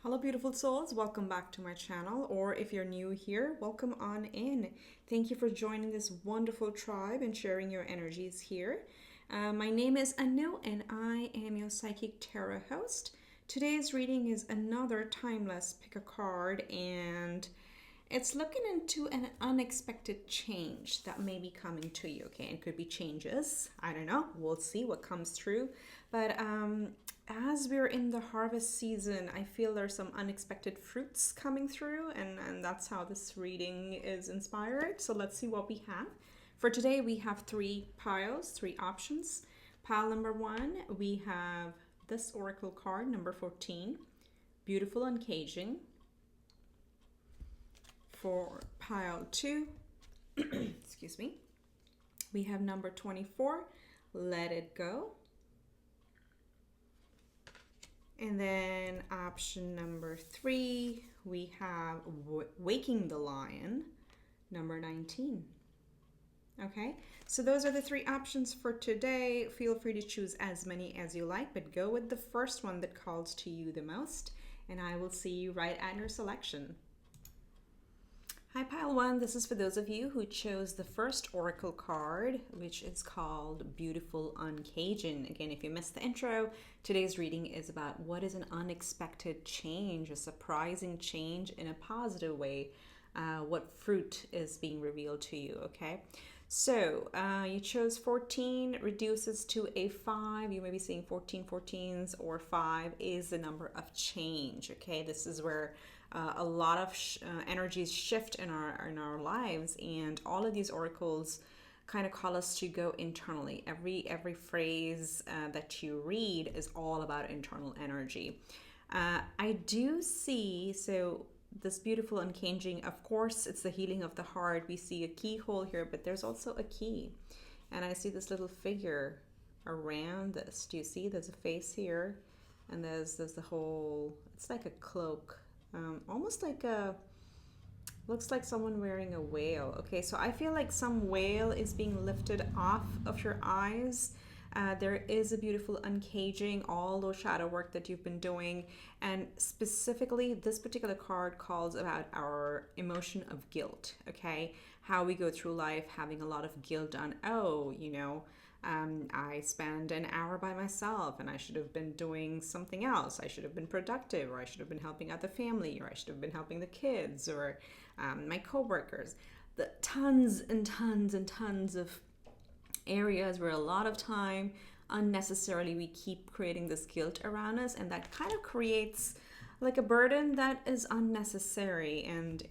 Hello beautiful souls, welcome back to my channel, or if you're new here, welcome on in. Thank you for joining this wonderful tribe and sharing your energies here. My name is Anu and I am your psychic tarot host. Today's reading is another timeless pick a card, and it's looking into an unexpected change that may be coming to you. Okay, it could be changes, I don't know, we'll see what comes through. But as we're in the harvest season, I feel there's some unexpected fruits coming through, and that's how this reading is inspired. So let's see what we have. For today, we have three piles, three options. Pile number one, we have this oracle card, number 14, Beautiful Uncaging. For pile two, excuse me, we have number 24, Let It Go. And then option number 3, we have Waking the Lion, number 19. Okay, so those are the three options for today. Feel free to choose as many as you like, but go with the first one that calls to you the most, and I will see you right at your selection. Hi Pile 1, this is for those of you who chose the first oracle card, which is called Beautiful Uncaging. Again, if you missed the intro, today's reading is about what is an unexpected change, a surprising change in a positive way. What fruit is being revealed to you, okay? So you chose 14, reduces to a 5. You may be seeing 14s, or 5 is the number of change, okay? This is where a lot of energies shift in our lives, and all of these oracles kind of call us to go internally. Every phrase that you read is all about internal energy. I do see, so this beautiful uncaging, of course, it's the healing of the heart. We see a keyhole here, but there's also a key. And I see this little figure around this. Do you see? There's a face here, and there's the whole, it's like a cloak. Almost like looks like someone wearing a veil. Okay, so I feel like some veil is being lifted off of your eyes. There is a beautiful uncaging, all those shadow work that you've been doing, and specifically this particular card calls about our emotion of guilt, okay? How we go through life having a lot of guilt on, I spend an hour by myself and I should have been doing something else. I should have been productive, or I should have been helping out the family, or I should have been helping the kids, or my coworkers. The tons and tons and tons of areas where a lot of time unnecessarily we keep creating this guilt around us, and that kind of creates like a burden that is unnecessary. And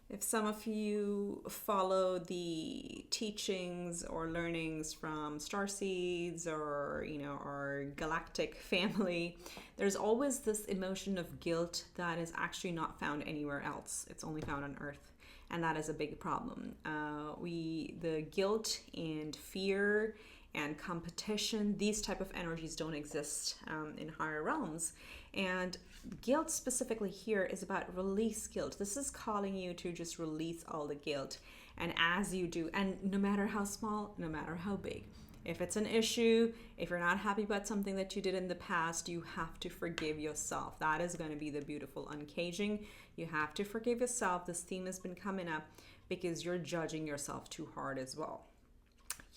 if some of you follow the teachings or learnings from starseeds or our galactic family, there's always this emotion of guilt that is actually not found anywhere else. It's only found on Earth, and that is a big problem. The guilt and fear and competition, these type of energies don't exist in higher realms. And guilt specifically here is about release guilt. This is calling you to just release all the guilt. And as you do, and no matter how small, no matter how big, if it's an issue, if you're not happy about something that you did in the past, you have to forgive yourself. That is going to be the beautiful uncaging. You have to forgive yourself. This theme has been coming up because you're judging yourself too hard as well.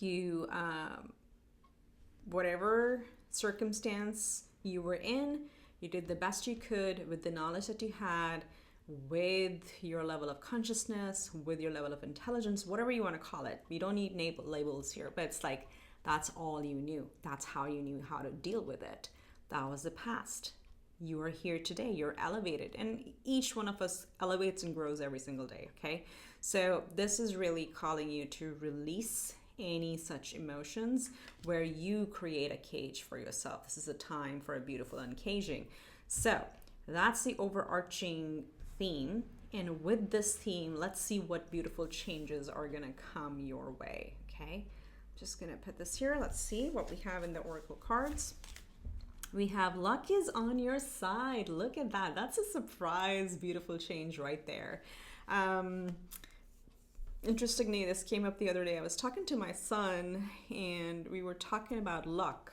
You, whatever circumstance you were in, you did the best you could with the knowledge that you had, with your level of consciousness, with your level of intelligence, whatever you want to call it. You don't need labels here, but it's like that's all you knew. That's how you knew how to deal with it. That was the past. You are here today. You're elevated, and each one of us elevates and grows every single day, okay? So this is really calling you to release any such emotions where you create a cage for yourself. This is a time for a beautiful uncaging. So that's the overarching theme, and with this theme, let's see what beautiful changes are gonna come your way. Okay, just gonna put this here. Let's see what we have in the oracle cards. We have luck is on your side. Look at that. That's a surprise beautiful change right there. Interestingly, this came up the other day. I was talking to my son and we were talking about luck.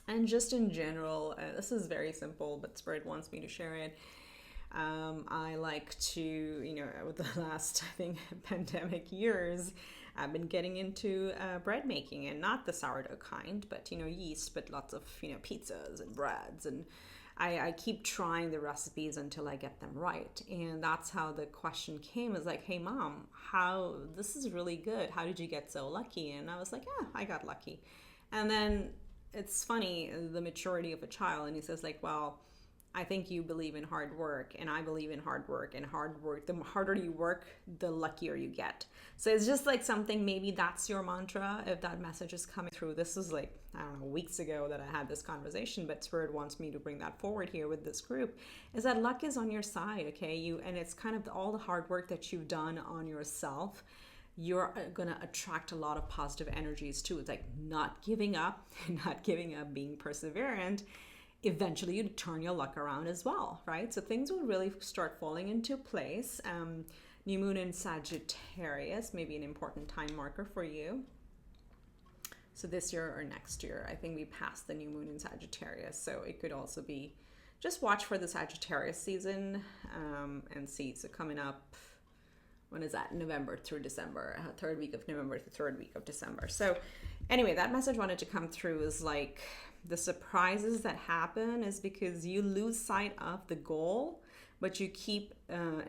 And just in general, this is very simple, but Spirit wants me to share it. I like to, with the last, I think, pandemic years, I've been getting into bread making, and not the sourdough kind, but, yeast, but lots of, pizzas and breads. And I keep trying the recipes until I get them right. And that's how the question came, is like, hey, Mom, this is really good. How did you get so lucky? And I was like, yeah, I got lucky. And then it's funny, the maturity of a child. And he says like, well, I think you believe in hard work, and I believe in hard work, and hard work, the harder you work, the luckier you get. So it's just like something, maybe that's your mantra if that message is coming through. This is like, I don't know, weeks ago that I had this conversation, but Spirit wants me to bring that forward here with this group, is that luck is on your side, okay? And it's kind of all the hard work that you've done on yourself. You're going to attract a lot of positive energies too. It's like not giving up, being perseverant. Eventually you turn your luck around as well, right? So things will really start falling into place. New moon in Sagittarius may be an important time marker for you. So this year or next year, I think we passed the new moon in Sagittarius. So it could also be, just watch for the Sagittarius season and see. So coming up, when is that? November through December, third week of November to third week of December. So anyway, that message wanted to come through is like, the surprises that happen is because you lose sight of the goal, but you keep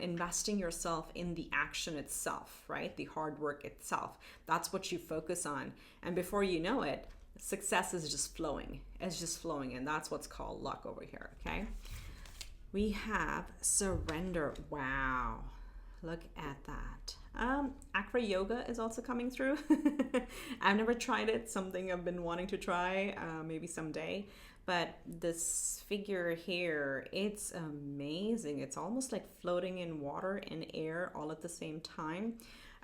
investing yourself in the action itself, right? The hard work itself. That's what you focus on. And before you know it, success is just flowing. It's just flowing. And that's what's called luck over here, okay? We have surrender. Wow. Look at that. Acro yoga is also coming through. I've never tried it. Something I've been wanting to try, maybe someday. But this figure here, it's amazing. It's almost like floating in water and air all at the same time.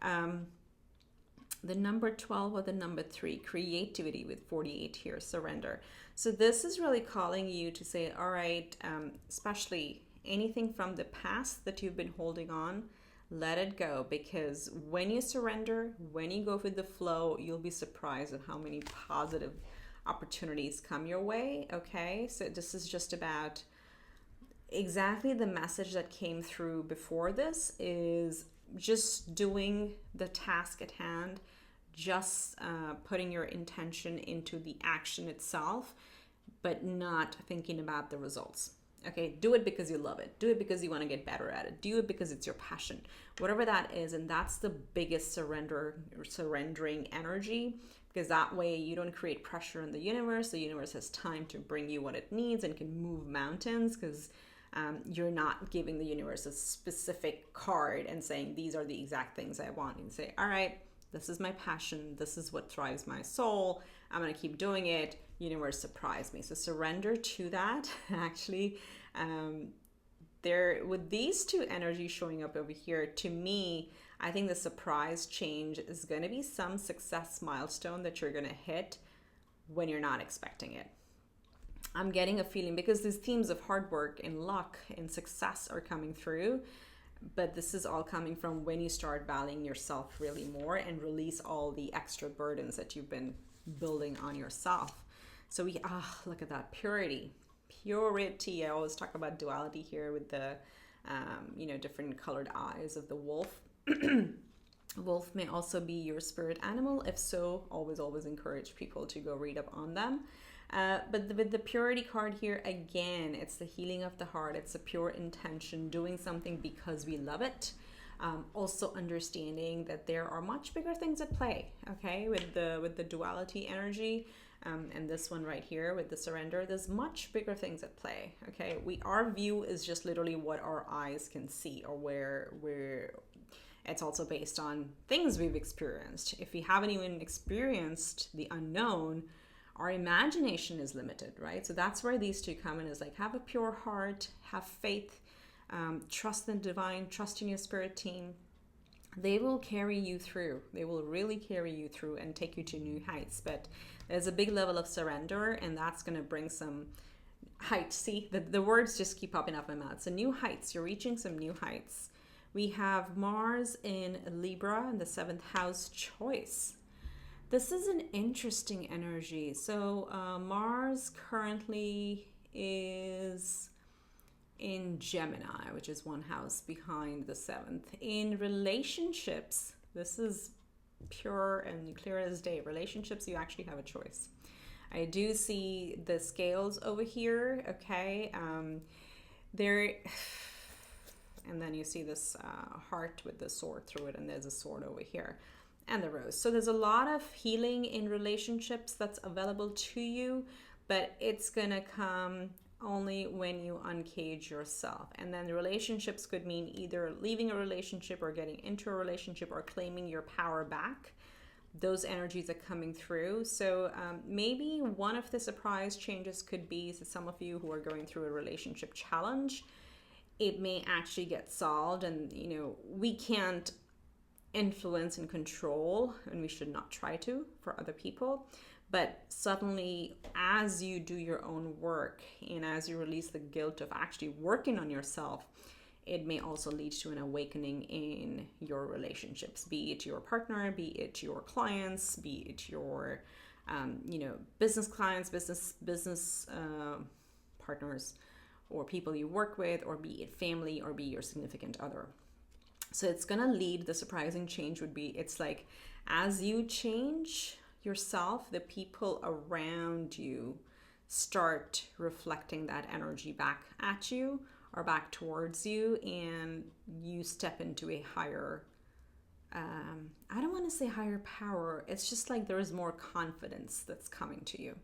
The number 12 or the number 3, creativity with 48 here, surrender. So this is really calling you to say, all right, especially anything from the past that you've been holding on, let it go, because when you surrender, when you go with the flow, you'll be surprised at how many positive opportunities come your way, okay? So this is just about exactly the message that came through before this, is just doing the task at hand, just putting your intention into the action itself, but not thinking about the results. Okay, do it because you love it. Do it because you want to get better at it. Do it because it's your passion. Whatever that is, and that's the biggest surrendering energy, because that way you don't create pressure in the universe. The universe has time to bring you what it needs and can move mountains, because you're not giving the universe a specific card and saying, these are the exact things I want. And say, all right, this is my passion. This is what drives my soul. I'm going to keep doing it. Universe surprised me. So surrender to that. Actually, there, with these two energies showing up over here, to me, I think the surprise change is going to be some success milestone that you're going to hit when you're not expecting it. I'm getting a feeling, because these themes of hard work and luck and success are coming through, but this is all coming from when you start valuing yourself really more and release all the extra burdens that you've been building on yourself. So we, look at that, purity. I always talk about duality here with the, different colored eyes of the wolf. Wolf may also be your spirit animal. If so, always encourage people to go read up on them. But with the purity card here, again, it's the healing of the heart. It's a pure intention, doing something because we love it. Also understanding that there are much bigger things at play, okay, with the duality energy. And this one right here with the surrender, there's much bigger things at play, okay? Our view is just literally what our eyes can see, or where it's also based on things we've experienced. If we haven't even experienced the unknown, our imagination is limited, right? So that's where these two come in, is like, have a pure heart, have faith, trust in the divine, trust in your spirit team. They will carry you through. They will really carry you through and take you to new heights. But there's a big level of surrender, and that's going to bring some heights. See, the words just keep popping up in my mouth. So new heights, you're reaching some new heights. We have Mars in Libra in the 7th house, choice. This is an interesting energy. So Mars currently is in Gemini, which is one house behind the 7th. In relationships, this is pure and clear as day. Relationships, you actually have a choice. I do see the scales over here, okay? There, and then you see this heart with the sword through it, and there's a sword over here, and the rose. So there's a lot of healing in relationships that's available to you, but it's gonna come only when you uncage yourself. And then the relationships could mean either leaving a relationship or getting into a relationship or claiming your power back. Those energies are coming through. So maybe one of the surprise changes could be to some of you who are going through a relationship challenge. It may actually get solved, and you know, we can't influence and control, and we should not try to, for other people. But suddenly, as you do your own work and as you release the guilt of actually working on yourself, it may also lead to an awakening in your relationships, be it your partner, be it your clients, be it your, business clients, business partners, or people you work with, or be it family, or be your significant other. So it's going to lead, the surprising change would be, it's like, as you change yourself, the people around you start reflecting that energy back at you or back towards you, and you step into a higher, I don't want to say higher power, it's just like there is more confidence that's coming to you,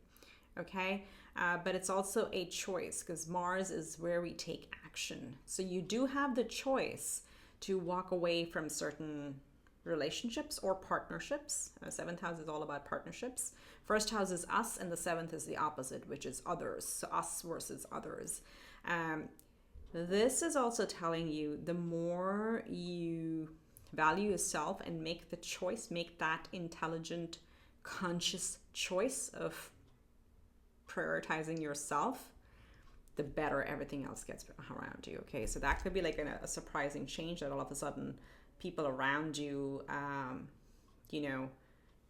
okay? But it's also a choice, because Mars is where we take action. So you do have the choice to walk away from certain relationships or partnerships. 7th house is all about partnerships. 1st house is us, and the 7th is the opposite, which is others. So us versus others. This is also telling you, the more you value yourself and make the choice, make that intelligent, conscious choice of prioritizing yourself, the better everything else gets around you. Okay, so that could be like a surprising change, that all of a sudden people around you,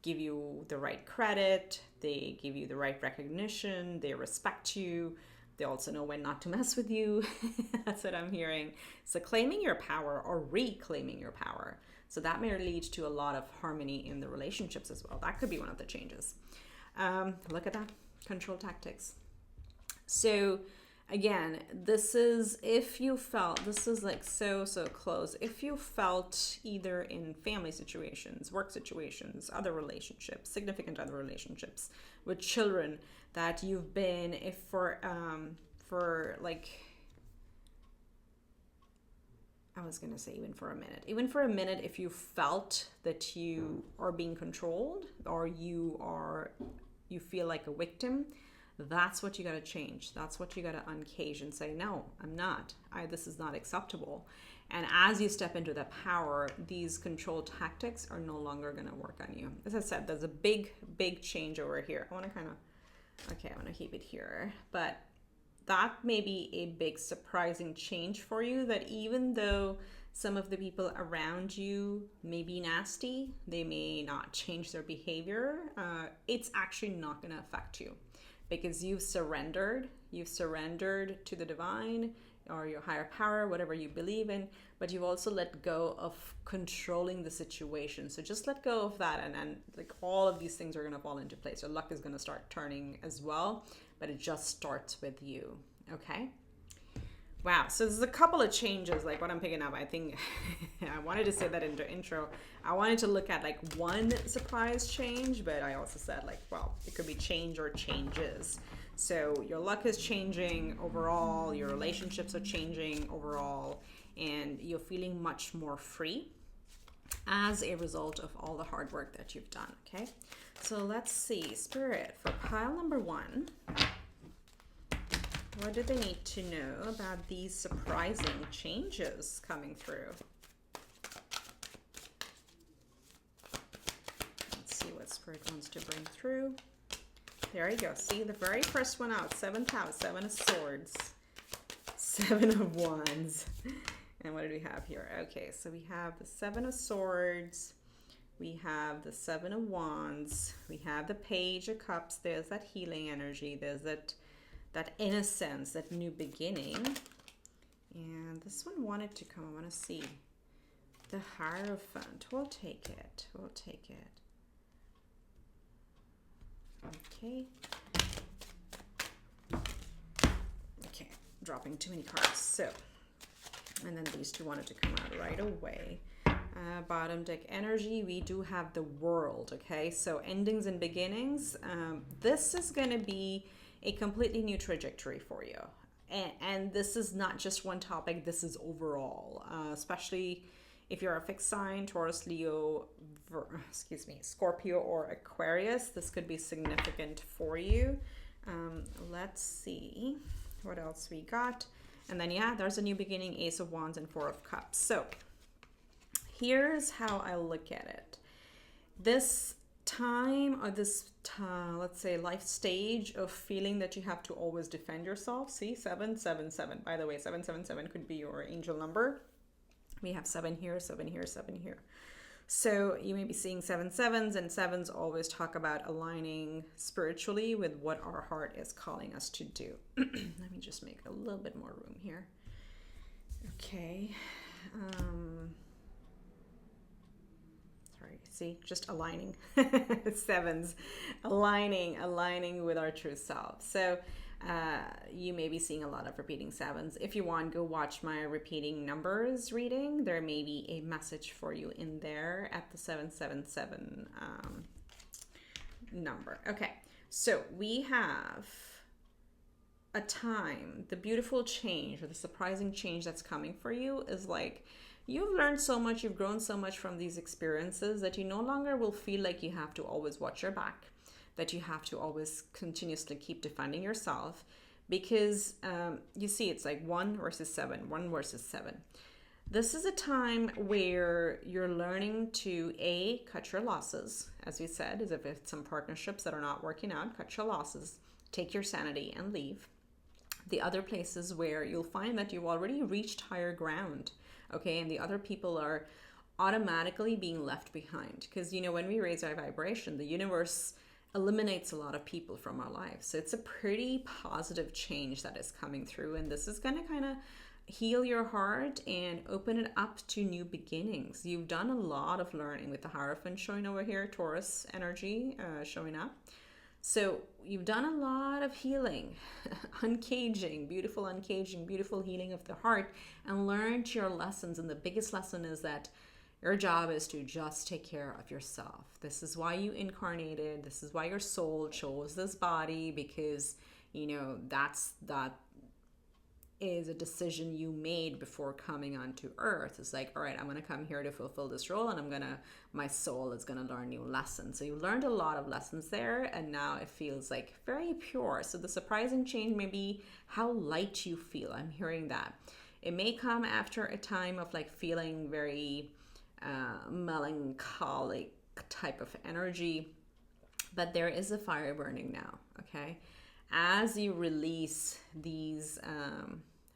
give you the right credit, they give you the right recognition, they respect you, they also know when not to mess with you. That's what I'm hearing. So claiming your power or reclaiming your power. So that may lead to a lot of harmony in the relationships as well. That could be one of the changes. Look at that, control tactics. So again, this is, if you felt, this is like so close. If you felt either in family situations, work situations, other relationships, significant other relationships with children, that you've been, if for like, I was going to say even for a minute, if you felt that you are being controlled, or you feel like a victim, that's what you got to change. That's what you got to uncage and say, no, I'm not. This is not acceptable. And as you step into that power, these control tactics are no longer going to work on you. As I said, there's a big change over here. I want to keep it here. But that may be a big surprising change for you, that even though some of the people around you may be nasty, they may not change their behavior, it's actually not going to affect you, because you've surrendered to the divine or your higher power, whatever you believe in, but you've also let go of controlling the situation. So just let go of that, and then like all of these things are going to fall into place. Your luck is going to start turning as well, but it just starts with you. Okay. Wow. So there's a couple of changes, like what I'm picking up. I think I wanted to say that in the intro. I wanted to look at like one surprise change, but I also said like, well, it could be change or changes. So your luck is changing overall, your relationships are changing overall, and you're feeling much more free as a result of all the hard work that you've done. Okay. So let's see, Spirit, for pile number 1. What do they need to know about these surprising changes coming through? Let's see what Spirit wants to bring through. There you go. See, the very first one out, 7th house, 7 of Swords, 7 of Wands. And what do we have here? Okay, so we have the 7 of Swords, We have the Seven of Wands. We have the Page of Cups. There's that healing energy. There's that innocence, that new beginning. And this one wanted to come. I want to see. The Hierophant. We'll take it. We'll take it. Okay. Okay. Dropping too many cards. So, and then these two wanted to come out right away. Bottom deck energy, we do have the World, okay? So endings and beginnings. This is going to be a completely new trajectory for you. And this is not just one topic, this is overall. Especially if you're a fixed sign, Taurus, Leo, Scorpio, or Aquarius, this could be significant for you. Let's see what else we got. And then, yeah, there's a new beginning, Ace of Wands and Four of Cups. So here's how I look at it. This time, or this, let's say, life stage of feeling that you have to always defend yourself. See, 777. By the way, 777 could be your angel number. We have 7 here, 7 here, 7 here. So you may be seeing 7 sevens, and sevens always talk about aligning spiritually with what our heart is calling us to do. Let me just make a little bit more room here. Okay. See, just aligning. Sevens, aligning with our true self. So you may be seeing a lot of repeating sevens. If you want, go watch my repeating numbers reading. There may be a message for you in there at the 777 number. Okay, so we have a time, the beautiful change or the surprising change that's coming for you is like, you've learned so much, you've grown so much from these experiences that you no longer will feel like you have to always watch your back, that you have to always continuously keep defending yourself, because you see, it's like 1 versus 7, 1 versus 7. This is a time where you're learning to cut your losses, as we said, as if it's some partnerships that are not working out, cut your losses, take your sanity and leave. The other places where you'll find that you've already reached higher ground. Okay, and the other people are automatically being left behind, because when we raise our vibration, the universe eliminates a lot of people from our lives. So it's a pretty positive change that is coming through, and this is going to kind of heal your heart and open it up to new beginnings. You've done a lot of learning with the Hierophant showing over here, Taurus energy showing up. So you've done a lot of healing, uncaging, beautiful healing of the heart, and learned your lessons. And the biggest lesson is that your job is to just take care of yourself. This is why you incarnated. This is why your soul chose this body, because, that is a decision you made before coming onto earth. It's like, all right, I'm going to come here to fulfill this role, and my soul is going to learn new lessons. So you learned a lot of lessons there, and now it feels like very pure. So the surprising change may be how light you feel. I'm hearing that. It may come after a time of like feeling very melancholic type of energy, but there is a fire burning now, okay? As you release these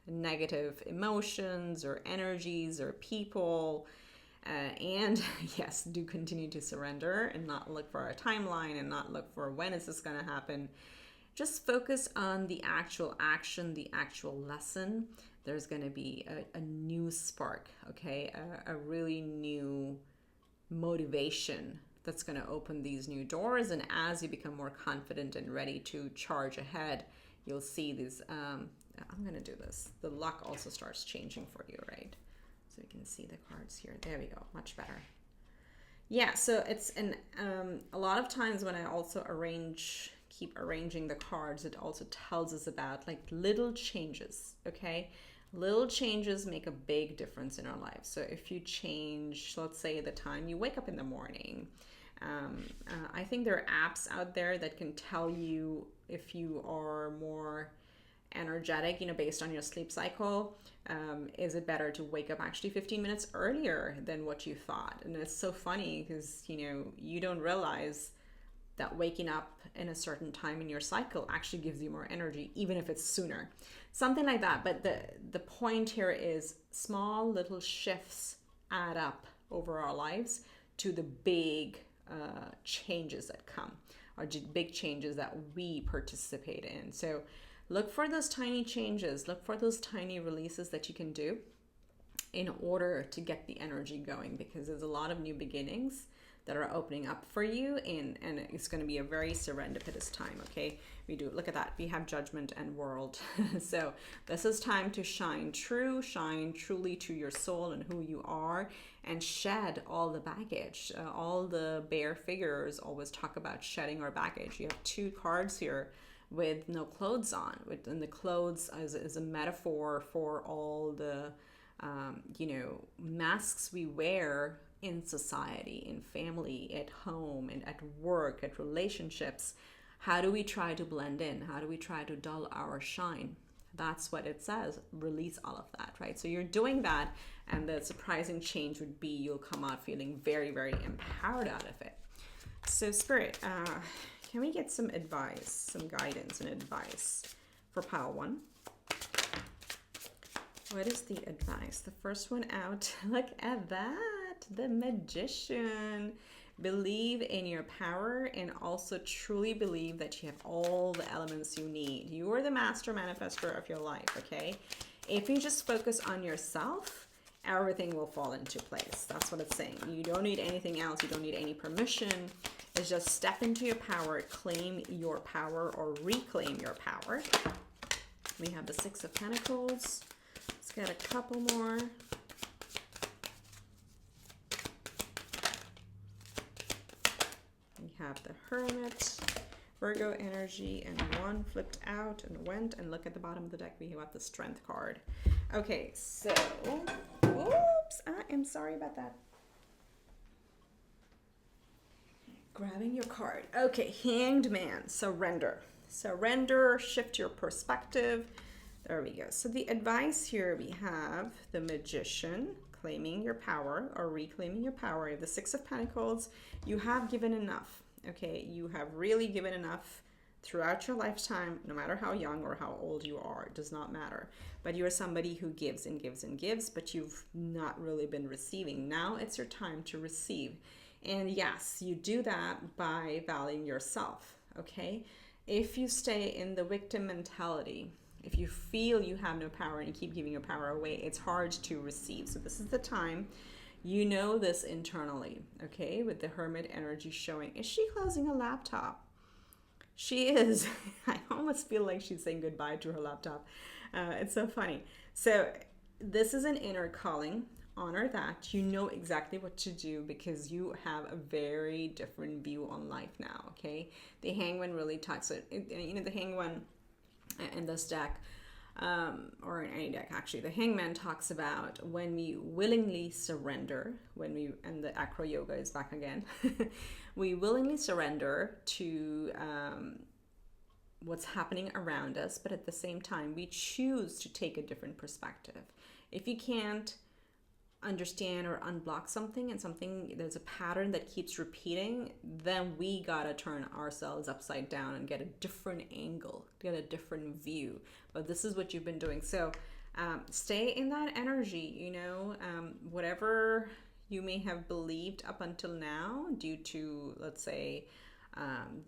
negative emotions or energies or people, and yes, do continue to surrender and not look for a timeline and not look for when is this going to happen. Just focus on the actual action, the actual lesson. There's going to be a new spark, okay? A really new motivation that's going to open these new doors. And as you become more confident and ready to charge ahead, you'll see these, I'm going to do this. The luck also starts changing for you, right? So you can see the cards here. There we go. Much better. Yeah, so it's a lot of times when I also keep arranging the cards, it also tells us about like little changes, okay? Little changes make a big difference in our lives. So if you change, let's say, the time you wake up in the morning, I think there are apps out there that can tell you if you are more energetic, based on your sleep cycle. Is it better to wake up actually 15 minutes earlier than what you thought? And it's so funny because, you don't realize that waking up in a certain time in your cycle actually gives you more energy, even if it's sooner. Something like that. But the point here is small little shifts add up over our lives to the big changes that come, or big changes that we participate in. So look for those tiny changes, look for those tiny releases that you can do in order to get the energy going, because there's a lot of new beginnings that are opening up for you, and it's going to be a very serendipitous time. Okay, we do look at that, we have Judgment and World. So this is time to shine truly to your soul and who you are, and shed all the baggage. All the bear figures always talk about shedding our baggage. You have 2 cards here with no clothes on, and the clothes is a metaphor for all the you know, masks we wear in society, in family, at home, and at work, at relationships. How do we try to blend in? How do we try to dull our shine? That's what it says. Release all of that, right? So you're doing that, and the surprising change would be you'll come out feeling very, very empowered out of it. So Spirit, can we get some advice, some guidance and advice for pile 1? What is the advice? The first one out. Look at that. The Magician. Believe in your power, and also truly believe that you have all the elements you need. You are the master manifester of your life, okay? If you just focus on yourself, everything will fall into place. That's what it's saying. You don't need anything else. You don't need any permission. It's just step into your power, claim your power, or reclaim your power. We have the 6 of Pentacles. Let's get a couple more. We have the Hermit, Virgo energy, and 1 flipped out and went. And look at the bottom of the deck, we have the Strength card. Okay, so, oops, I am sorry about that. Grabbing your card. Okay, Hanged Man, surrender. Surrender, shift your perspective. There we go. So the advice here, we have the Magician, claiming your power or reclaiming your power. The 6 of Pentacles, you have given enough. Okay, you have really given enough throughout your lifetime, no matter how young or how old you are, it does not matter. But you're somebody who gives and gives and gives, but you've not really been receiving. Now it's your time to receive. And yes, you do that by valuing yourself, okay? If you stay in the victim mentality, if you feel you have no power and you keep giving your power away, it's hard to receive. So this is the time. You know this internally, okay? With the Hermit energy showing. Is she closing a laptop? She is. I almost feel like she's saying goodbye to her laptop. It's so funny. So this is an inner calling. Honor that. You know exactly what to do because you have a very different view on life now, okay? The Hangman really talks, you know, the Hangman in this deck, or in any deck actually, the Hangman talks about when we willingly surrender, and the Acro Yoga is back again, we willingly surrender to what's happening around us, but at the same time, we choose to take a different perspective. If you can't understand or unblock something, and there's a pattern that keeps repeating, then we gotta turn ourselves upside down and get a different angle, get a different view. But this is what you've been doing. So stay in that energy, you know, whatever you may have believed up until now due to, let's say,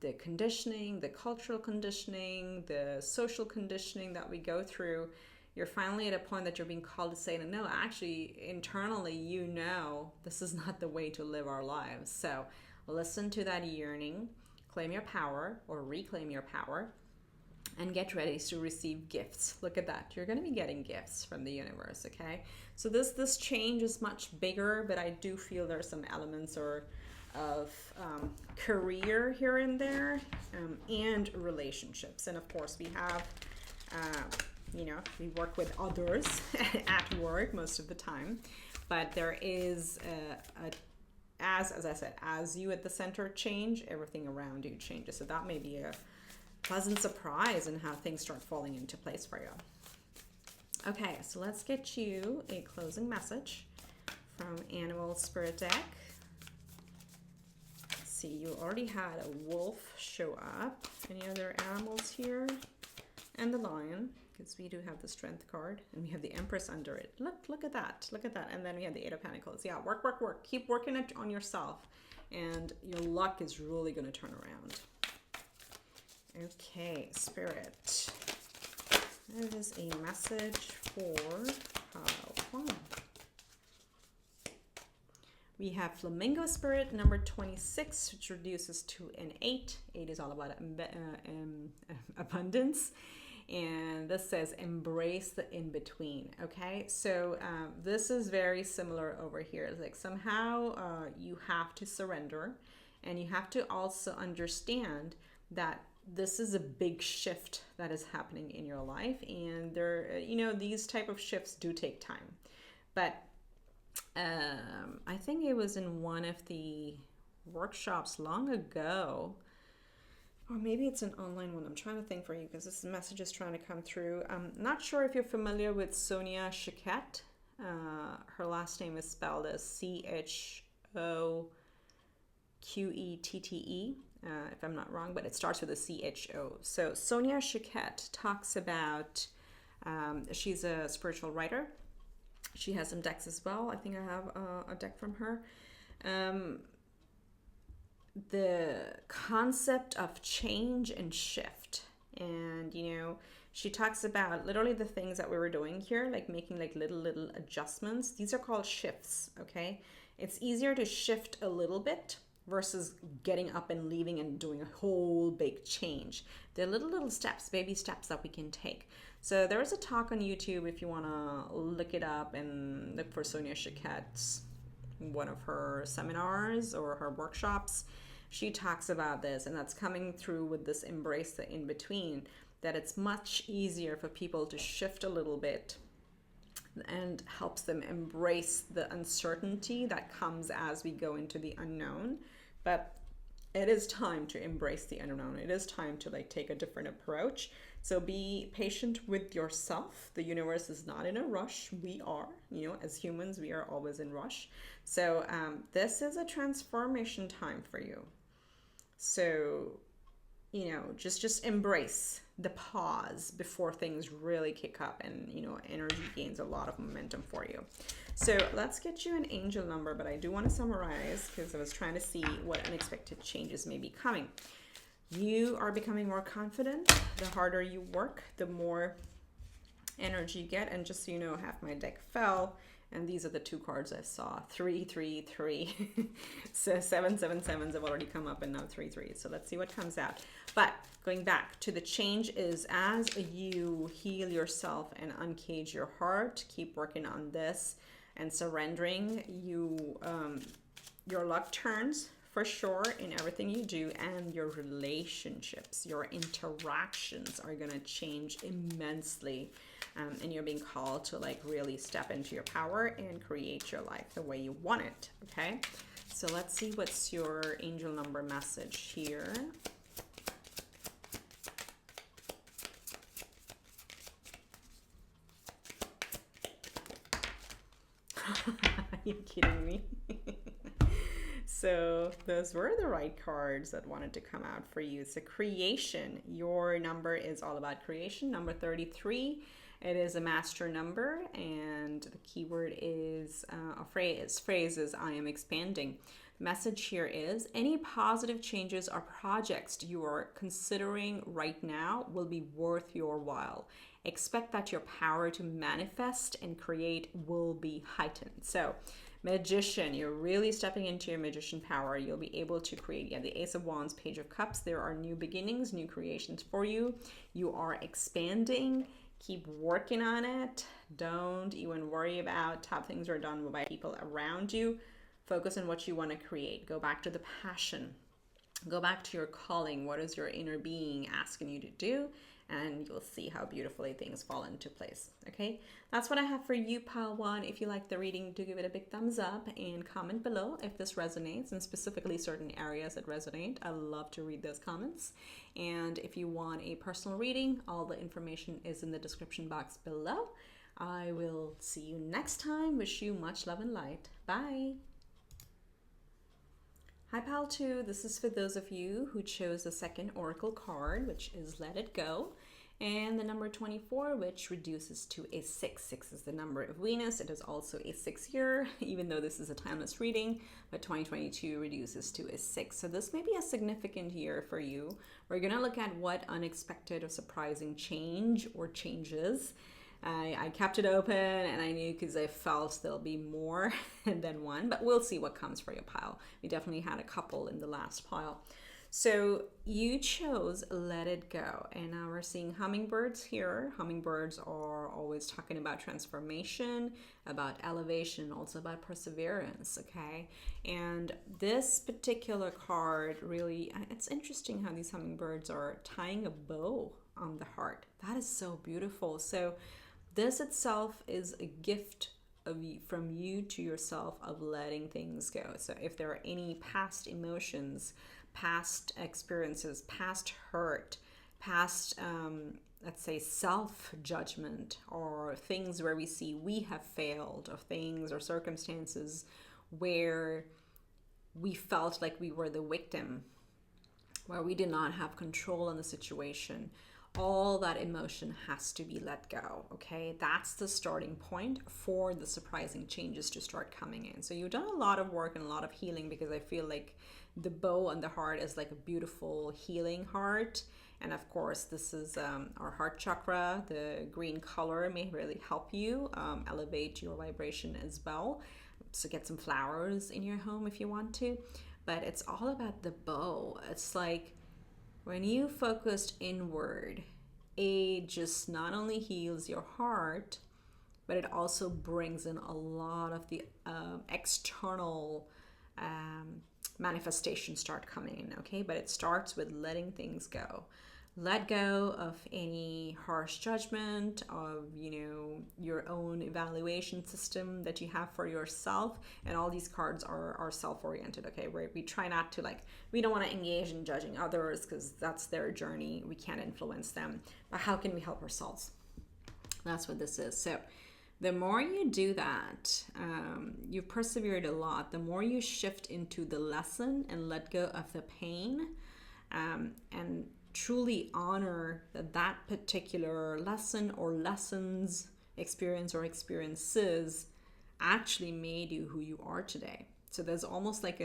the conditioning, the cultural conditioning, the social conditioning that we go through. You're finally at a point that you're being called to say, no, actually, internally, you know, this is not the way to live our lives. So listen to that yearning, claim your power or reclaim your power, and get ready to receive gifts. Look at that. You're going to be getting gifts from the universe, okay? So this change is much bigger, but I do feel there's some elements of career here and there, and relationships. And of course, we have... you know, we work with others at work most of the time, but there is as I said, as you at the center change, everything around you changes. So that may be a pleasant surprise in how things start falling into place for you. Okay, so let's get you a closing message from Animal Spirit deck. Let's see, you already had a wolf show up. Any other animals here? And the lion, because we do have the Strength card and we have the Empress under it. Look at that. Look at that. And then we have the Eight of Pentacles. Yeah, work, work, work. Keep working it on yourself, and your luck is really going to turn around. Okay, Spirit. That is a message for pile 1. We have Flamingo Spirit number 26, which reduces to an 8. 8 is all about abundance. And this says embrace the in-between. Okay, so this is very similar over here. It's like somehow you have to surrender, and you have to also understand that this is a big shift that is happening in your life, and there, you know, these type of shifts do take time. But I think it was in one of the workshops long ago, or maybe it's an online one. I'm trying to think for you because this message is trying to come through. I'm not sure if you're familiar with 𝗖𝗵𝗵𝗃𝗃𝗫. Her last name is spelled as 𝗨𝗡𝗘𝗫𝗃𝗃𝗫. If I'm not wrong, but it starts with a CHO. So 𝗖𝗵𝗵𝗃𝗃𝗫 talks about, she's a spiritual writer. She has some decks as well. I think I have a deck from her. The concept of change and shift. And, you know, she talks about literally the things that we were doing here, like making like little adjustments. These are called shifts, okay? It's easier to shift a little bit versus getting up and leaving and doing a whole big change. They're little steps, baby steps that we can take. So there is a talk on YouTube if you want to look it up and look for 𝗖𝗵𝗵𝗃𝗃𝗫's, one of her seminars or her workshops. She talks about this, and that's coming through with this embrace the in-between, that it's much easier for people to shift a little bit and helps them embrace the uncertainty that comes as we go into the unknown. But it is time to embrace the unknown. It is time to like take a different approach. So be patient with yourself. The universe is not in a rush. We are, you know, as humans, we are always in rush. So this is a transformation time for you. So, you know, just embrace the pause before things really kick up, and, you know, energy gains a lot of momentum for you. So let's get you an angel number, but I do want to summarize because I was trying to see what unexpected changes may be coming. You are becoming more confident. The harder you work, the more energy you get. And just so you know, half my deck fell, and these are the two cards I saw. 3, 3, 3. So 7, 7, 7s have already come up, and now 3, 3. So let's see what comes out. But going back to the change is as you heal yourself and uncage your heart, keep working on this and surrendering, your luck turns for sure in everything you do, and your relationships, your interactions are going to change immensely. And you're being called to like really step into your power and create your life the way you want it. Okay, so let's see what's your angel number message here. Are you kidding me? So those were the right cards that wanted to come out for you. It's a creation. Your number is all about creation. Number 33. It is a master number, and the keyword is phrase is I am expanding. The message here is any positive changes or projects you are considering right now will be worth your while. Expect that your power to manifest and create will be heightened. So Magician, you're really stepping into your magician power. You'll be able to create, the Ace of Wands, Page of Cups. There are new beginnings, new creations for you. You are expanding. Keep working on it. Don't even worry about how things are done by people around you. Focus on what you want to create. Go back to the passion. Go back to your calling. What is your inner being asking you to do? And you'll see how beautifully things fall into place. Okay, that's what I have for you, pile 1. If you like the reading, do give it a big thumbs up and comment below if this resonates, and specifically certain areas that resonate. I love to read those comments. And if you want a personal reading, all the information is in the description box below. I will see you next time. Wish you much love and light. Bye. Hi, pile 2. This is for those of you who chose the second oracle card, which is Let It Go. And the number 24, which reduces to a 6. 6 is the number of Venus. It is also a 6 year, even though this is a timeless reading, but 2022 reduces to a 6. So this may be a significant year for you. We're going to look at what unexpected or surprising change or changes. I kept it open, and I knew because I felt there'll be more than one, but we'll see what comes for your pile. We definitely had a couple in the last pile. So you chose Let It Go, and now we're seeing hummingbirds here. Hummingbirds are always talking about transformation, about elevation, also about perseverance, okay? And this particular card really, it's interesting how these hummingbirds are tying a bow on the heart. That is so beautiful. So this itself is a gift from you to yourself of letting things go. So if there are any past emotions, past experiences, past hurt, past, let's say, self-judgment, or things where we see we have failed, or things or circumstances where we felt like we were the victim, where we did not have control on the situation, all that emotion has to be let go, okay? That's the starting point for the surprising changes to start coming in. So you've done a lot of work and a lot of healing, because I feel like the bow on the heart is like a beautiful healing heart. And of course, this is our heart chakra. The green color may really help you elevate your vibration as well. So get some flowers in your home if you want to. But it's all about the bow. It's like when you focused inward, it just not only heals your heart, but it also brings in a lot of the external manifestations start coming in, okay? But it starts with letting things go. Let go of any harsh judgment, of, your own evaluation system that you have for yourself. And all these cards are self-oriented, okay? Where we try not to, we don't want to engage in judging others, because that's their journey. We can't influence them. But how can we help ourselves? That's what this is. So the more you do that, you've persevered a lot. The more you shift into the lesson and let go of the pain, and truly honor that particular lesson or lessons, experience or experiences actually made you who you are today. So there's almost like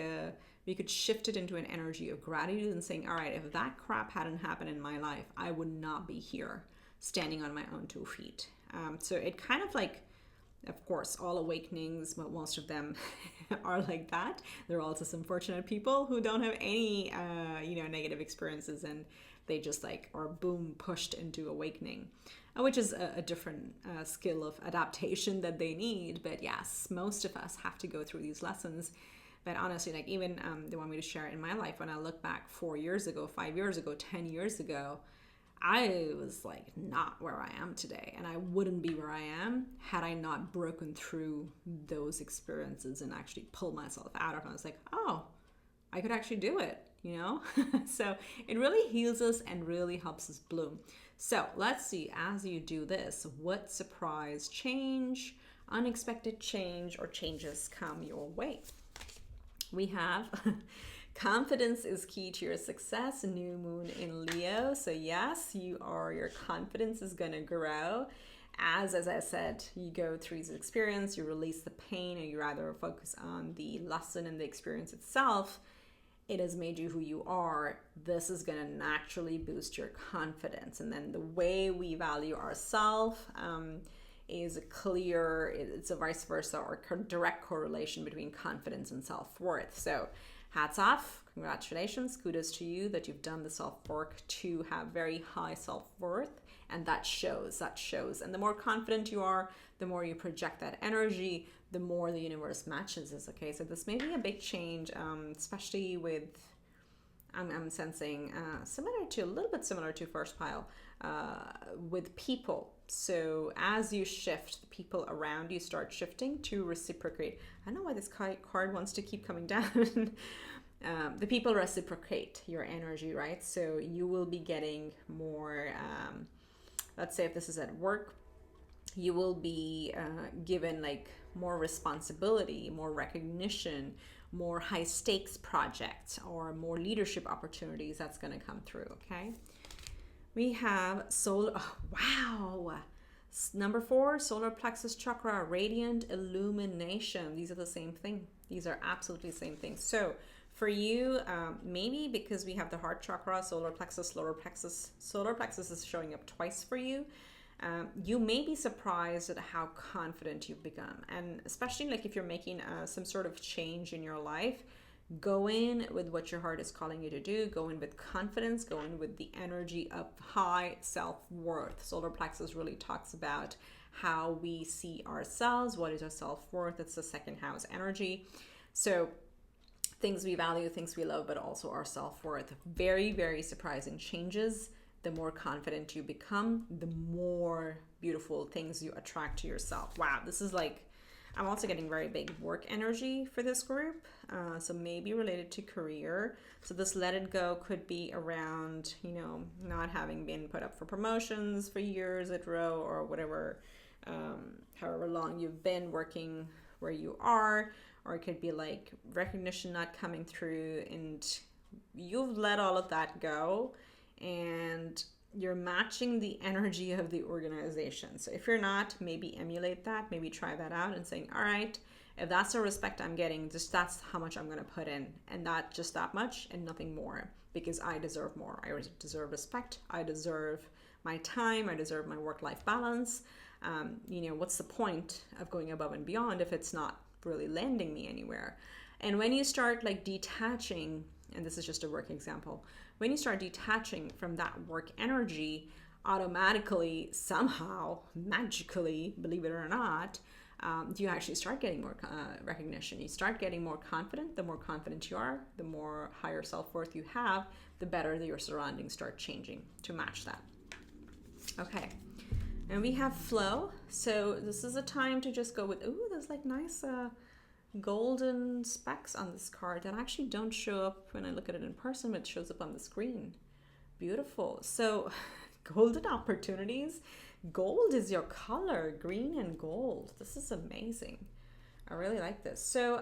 we could shift it into an energy of gratitude and saying, all right, if that crap hadn't happened in my life, I would not be here standing on my own 2 feet. So it kind of of course, all awakenings, but most of them are like that. There are also some fortunate people who don't have any, negative experiences, and they just are boom, pushed into awakening, which is a different skill of adaptation that they need. But yes, most of us have to go through these lessons. But honestly, even they want me to share in my life, when I look back 4 years ago, 5 years ago, 10 years ago, I was not where I am today, and I wouldn't be where I am had I not broken through those experiences and actually pulled myself out of it. I was like, oh, I could actually do it, So it really heals us and really helps us bloom. So let's see, as you do this, what surprise change, unexpected change, or changes come your way? We have confidence is key to your success, new moon in Leo. So yes, your confidence is going to grow as I said, you go through this experience, you release the pain, or you rather focus on the lesson and the experience itself. It has made you who you are. This is going to naturally boost your confidence. And then the way we value ourselves is it's a vice versa, or direct correlation between confidence and self-worth. So hats off, congratulations, kudos to you that you've done the self-work to have very high self-worth, and that shows. And the more confident you are, the more you project that energy, the more the universe matches this, okay? So this may be a big change, especially with, I'm sensing, a little bit similar to first pile, with people. So as you shift, the people around you start shifting to reciprocate. I don't know why this card wants to keep coming down. The people reciprocate your energy, right? So you will be getting more, let's say if this is at work, you will be given more responsibility, more recognition, more high stakes projects, or more leadership opportunities that's going to come through, okay? We have solar, oh, wow. Number 4, solar plexus chakra, radiant illumination. These are the same thing. These are absolutely the same thing. So for you, maybe because we have the heart chakra, solar plexus is showing up twice for you. You may be surprised at how confident you've become. And especially like if you're making some sort of change in your life, go in with what your heart is calling you to do. Go in with confidence. Go in with the energy of high self-worth. Solar plexus really talks about how we see ourselves. What is our self-worth? It's the second house energy. So things we value, things we love, but also our self-worth. Very, very surprising changes. The more confident you become, the more beautiful things you attract to yourself. Wow, this is like, I'm also getting very big work energy for this group. So maybe related to career. So this let it go could be around, you know, not having been put up for promotions for years at row or whatever, however long you've been working where you are, or it could be like recognition not coming through and you've let all of that go and you're matching the energy of the organization. So if you're not, maybe emulate that, maybe try that out and saying, all right, if that's the respect I'm getting, just that's how much I'm going to put in, and not just that much and nothing more, because I deserve more. I deserve respect. I deserve my time. I deserve my work-life balance. You know, what's the point of going above and beyond if it's not really landing me anywhere? And when you start like detaching, and this is just a work example, when you start detaching from that work energy, automatically, somehow, magically, believe it or not, you actually start getting more recognition. You start getting more confident. The more confident you are, the more higher self-worth you have, the better your surroundings start changing to match that. Okay, and we have flow. So this is a time to just go with, ooh, there's like nice golden specks on this card that actually don't show up when I look at it in person, but it shows up on the screen. Beautiful. So golden opportunities. Gold is your color, green and gold. This is amazing. I really like this. So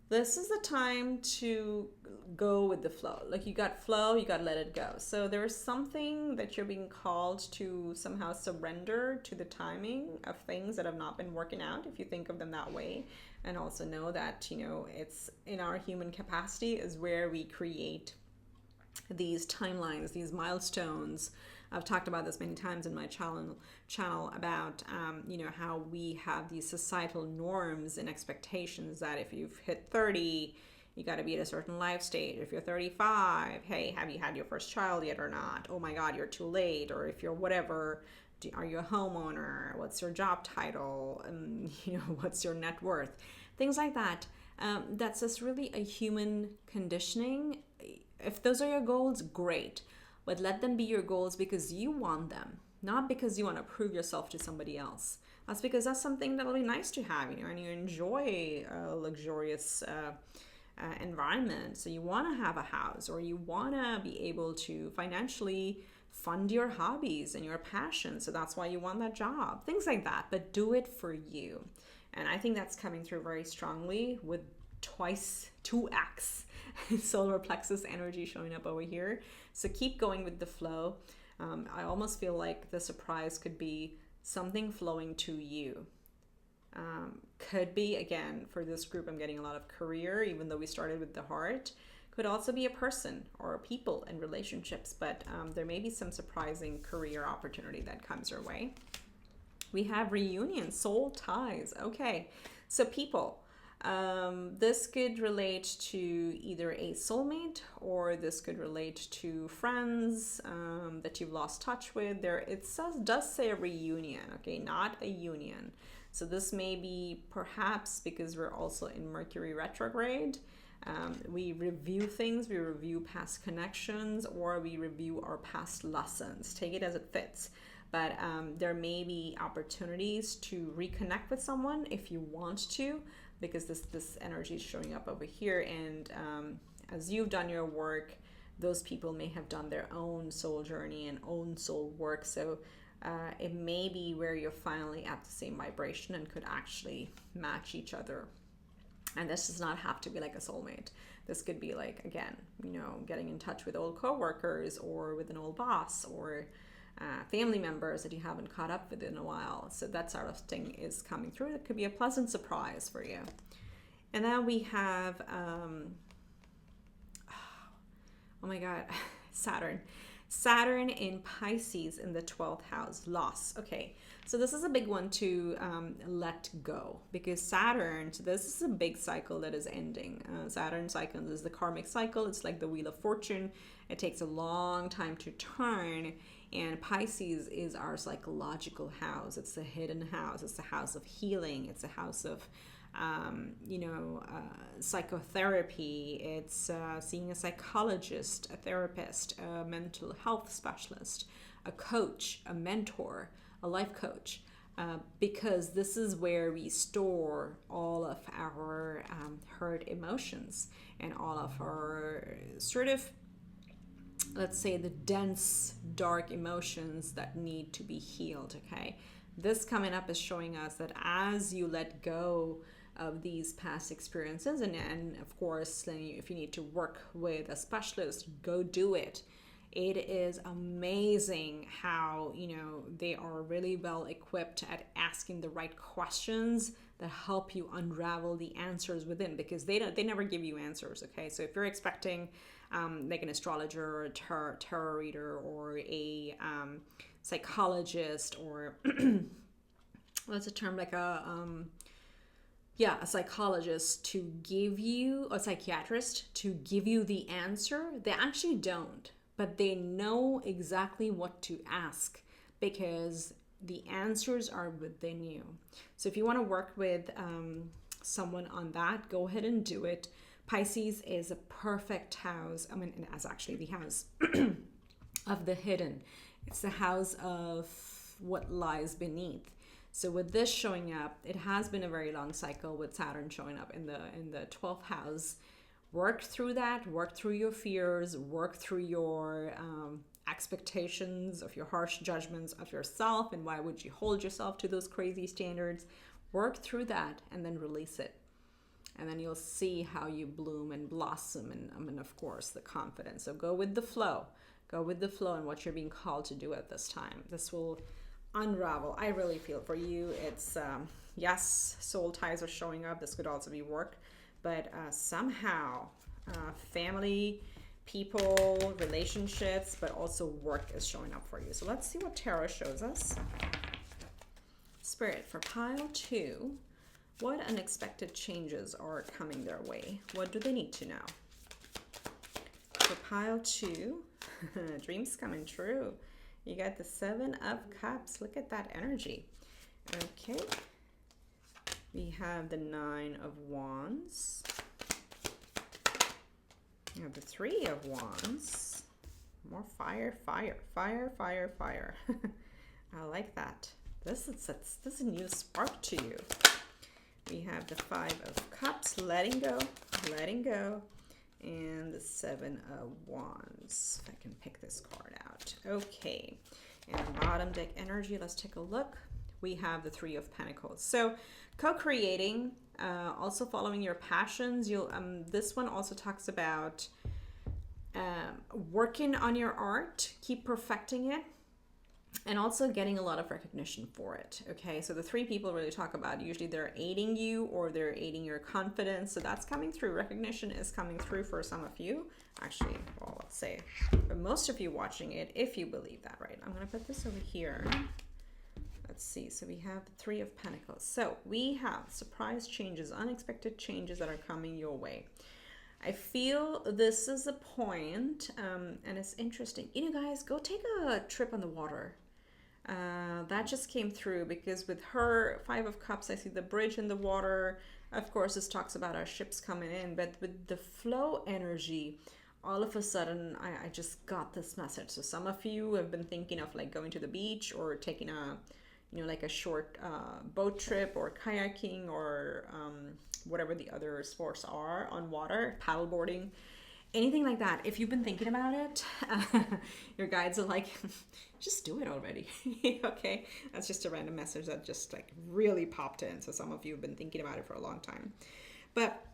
this is the time to go with the flow. Like you got flow, you got to let it go. So there's something that you're being called to somehow surrender to the timing of things that have not been working out, if you think of them that way. And also know that, you know, it's in our human capacity is where we create these timelines, these milestones. I've talked about this many times in my channel about, you know, how we have these societal norms and expectations that if you've hit 30, you got to be at a certain life stage. If you're 35, hey, have you had your first child yet or not? Oh my God, you're too late. Or if you're whatever, are you a homeowner? What's your job title? You know, what's your net worth? Things like that. That's just really a human conditioning. If those are your goals, great. But let them be your goals because you want them, not because you want to prove yourself to somebody else. That's because that's something that'll be nice to have, you know, and you enjoy a luxurious environment. So you want to have a house, or you want to be able to financially fund your hobbies and your passions. So that's why you want that job, things like that, but do it for you. And I think that's coming through very strongly with 2x solar plexus energy showing up over here. So keep going with the flow. I almost feel like the surprise could be something flowing to you. Could be, again, for this group, I'm getting a lot of career, even though we started with the heart. Could also be a person or people and relationships, but there may be some surprising career opportunity that comes your way. We have reunion, soul ties. Okay, so people. This could relate to either a soulmate, or this could relate to friends that you've lost touch with. There, it does say a reunion, okay, not a union. So this may be perhaps because we're also in Mercury retrograde. We review things, we review past connections, or we review our past lessons. Take it as it fits. But there may be opportunities to reconnect with someone if you want to, because this energy is showing up over here. And as you've done your work, those people may have done their own soul journey and own soul work. So it may be where you're finally at the same vibration and could actually match each other. And this does not have to be like a soulmate. This could be like, again, you know, getting in touch with old coworkers or with an old boss or family members that you haven't caught up with in a while. So that sort of thing is coming through. It could be a pleasant surprise for you. And then we have, oh my God, Saturn. Saturn in Pisces in the 12th house, loss. Okay, so this is a big one to let go, because Saturn, so this is a big cycle that is ending. Saturn cycle is the karmic cycle. It's like the Wheel of Fortune. It takes a long time to turn, and Pisces is our psychological house. It's the hidden house. It's the house of healing. It's a house of psychotherapy. It's seeing a psychologist, a therapist, a mental health specialist, a coach, a mentor, a life coach, because this is where we store all of our hurt emotions and all of our sort of, let's say, the dense, dark emotions that need to be healed, okay? This coming up is showing us that as you let go of these past experiences, and of course, if you need to work with a specialist, go do it. It is amazing how, you know, they are really well equipped at asking the right questions that help you unravel the answers within, because they never give you answers, okay? So if you're expecting like an astrologer or a tarot reader or a psychologist, or what's the term, like a psychologist to give you, a psychiatrist to give you the answer, they actually don't, but they know exactly what to ask because the answers are within you. So if you want to work with someone on that, go ahead and do it. Pisces is a perfect house. I mean, it's actually the house of the hidden. It's the house of what lies beneath. So with this showing up, it has been a very long cycle with Saturn showing up in the 12th house. Work through that, work through your fears, work through your expectations, of your harsh judgments of yourself, and why would you hold yourself to those crazy standards. Work through that and then release it. And then you'll see how you bloom and blossom, and of course, the confidence. So go with the flow. Go with the flow and what you're being called to do at this time. This will unravel. I really feel for you. It's, yes, soul ties are showing up. This could also be work. But somehow, family, people, relationships, but also work is showing up for you. So let's see what tarot shows us. Spirit, for pile 2, what unexpected changes are coming their way? What do they need to know? For pile 2, dreams coming true. You got the 7 of Cups. Look at that energy. Okay. We have the 9 of Wands. We have the 3 of Wands. More fire, fire, fire, fire, fire. I like that. This is a new spark to you. We have the 5 of Cups, letting go, and the 7 of Wands. If I can pick this card out. Okay, and bottom deck energy, let's take a look. We have the 3 of Pentacles. So co-creating, also following your passions. You'll this one also talks about working on your art, keep perfecting it, and also getting a lot of recognition for it. Okay, so the 3 people really talk about, usually they're aiding you or they're aiding your confidence. So that's coming through. Recognition is coming through for some of you. Actually, well, let's say for most of you watching it, if you believe that, right? I'm going to put this over here. Let's see. So we have the 3 of Pentacles. So we have surprise changes, unexpected changes that are coming your way. I feel this is a point, and it's interesting. You know, guys, go take a trip on the water. That just came through because with her 5 of Cups, I see the bridge in the water. Of course, this talks about our ships coming in, but with the flow energy, all of a sudden, I just got this message. So some of you have been thinking of like going to the beach or taking a, you know, like a short boat trip or kayaking or whatever the other sports are on water, paddleboarding, anything like that. If you've been thinking about it, your guides are like, just do it already. Okay, that's just a random message that just like really popped in. So some of you have been thinking about it for a long time. But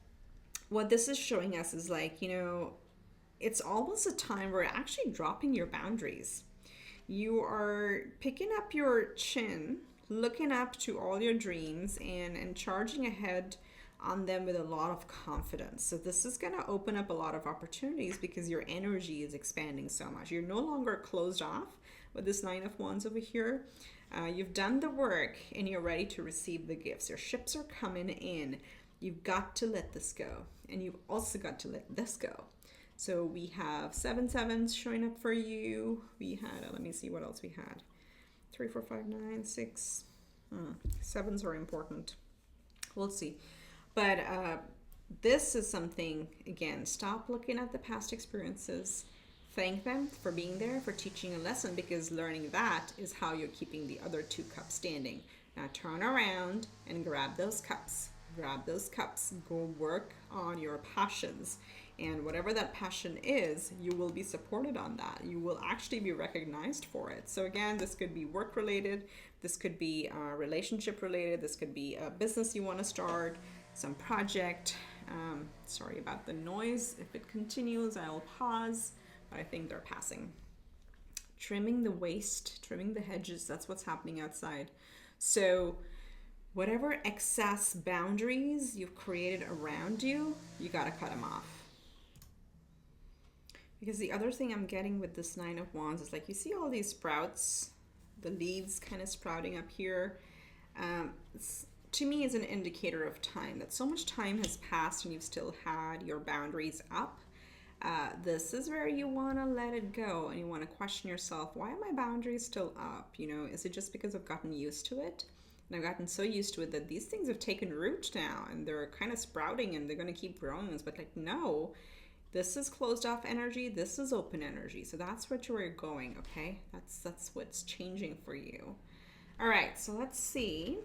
what this is showing us is like, you know, it's almost a time where you're actually dropping your boundaries. You are picking up your chin, looking up to all your dreams, and charging ahead on them with a lot of confidence. So this is going to open up a lot of opportunities because your energy is expanding so much. You're no longer closed off with this Nine of Wands over here. You've done the work and you're ready to receive the gifts. Your ships are coming in. You've got to let this go, and you've also got to let this go. So we have 7 sevens showing up for you. We had, let me see what else we had. 3, 4, 5, 9, 6. Sevens are important. We'll see. But this is something, again, stop looking at the past experiences. Thank them for being there, for teaching a lesson, because learning that is how you're keeping the other 2 cups standing. Now turn around and grab those cups. Grab those cups. Go work on your passions. And whatever that passion is, you will be supported on that. You will actually be recognized for it. So again, this could be work related. This could be relationship related. This could be a business you want to start, some project. Sorry about the noise. If it continues, I'll pause, but I think they're passing. Trimming the waste, trimming the hedges, that's what's happening outside. So whatever excess boundaries you've created around you, you got to cut them off. Because the other thing I'm getting with this Nine of Wands is like, you see all these sprouts, the leaves kind of sprouting up here. To me, is an indicator of time, that so much time has passed and you've still had your boundaries up. This is where you want to let it go, and you want to question yourself, why are my boundaries still up? You know, is it just because I've gotten used to it? And I've gotten so used to it that these things have taken root now and they're kind of sprouting and they're going to keep growing. But like, no, this is closed off energy. This is open energy. So that's what you're going. Okay. That's what's changing for you. All right. So let's see.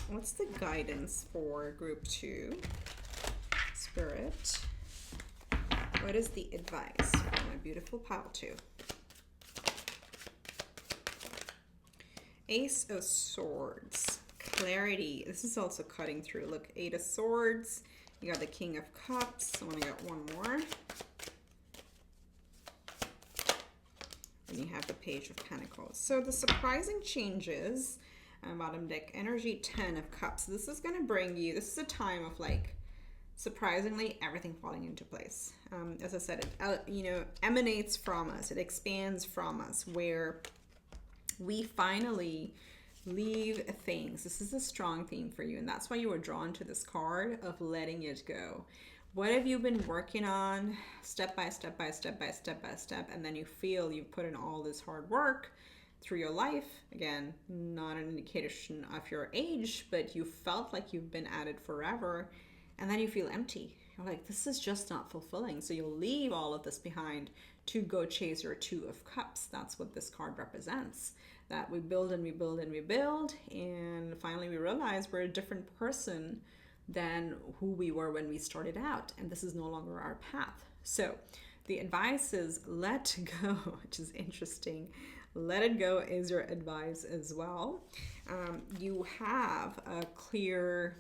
What's the guidance for group 2? Spirit. What is the advice for my beautiful pile 2? Ace of Swords. Clarity. This is also cutting through. Look, 8 of Swords. You got the King of Cups. I want to get one more. And you have the Page of Pentacles. So the surprising changes, bottom deck energy, 10 of Cups. This is going to bring you, this is a time of like, surprisingly, everything falling into place. As I said, it you know, emanates from us. It expands from us, where we finally leave things. This is a strong theme for you, and that's why you were drawn to this card of letting it go. What have you been working on step by step by step by step by step, and then you feel you've put in all this hard work through your life. Again, not an indication of your age, but you felt like you've been at it forever, and then you feel empty. You're like, this is just not fulfilling. So you'll leave all of this behind to go chase your 2 of Cups. That's what this card represents. That we build and we build and we build, and finally we realize we're a different person than who we were when we started out, and this is no longer our path. So the advice is let go, which is interesting. Let it go is your advice as well. You have a clear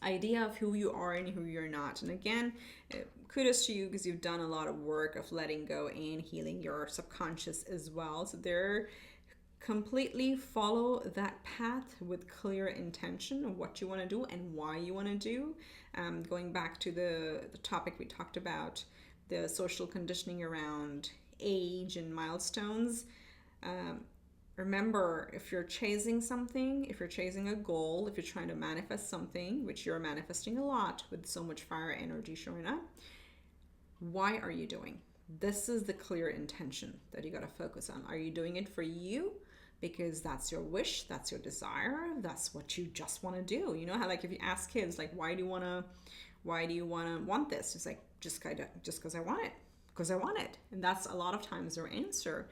idea of who you are and who you're not. And again, kudos to you, because you've done a lot of work of letting go and healing your subconscious as well. So there, completely follow that path with clear intention of what you want to do and why you want to do. Going back to the topic we talked about, the social conditioning around age and milestones. Remember, if you're chasing something, if you're chasing a goal, if you're trying to manifest something, which you're manifesting a lot with so much fire energy showing up, why are you doing? This is the clear intention that you got to focus on. Are you doing it for you? Because that's your wish, that's your desire, that's what you just want to do. You know how, like, if you ask kids, like, why do you want to want this? It's like, just because I want it. Because I want it. And that's a lot of times their answer.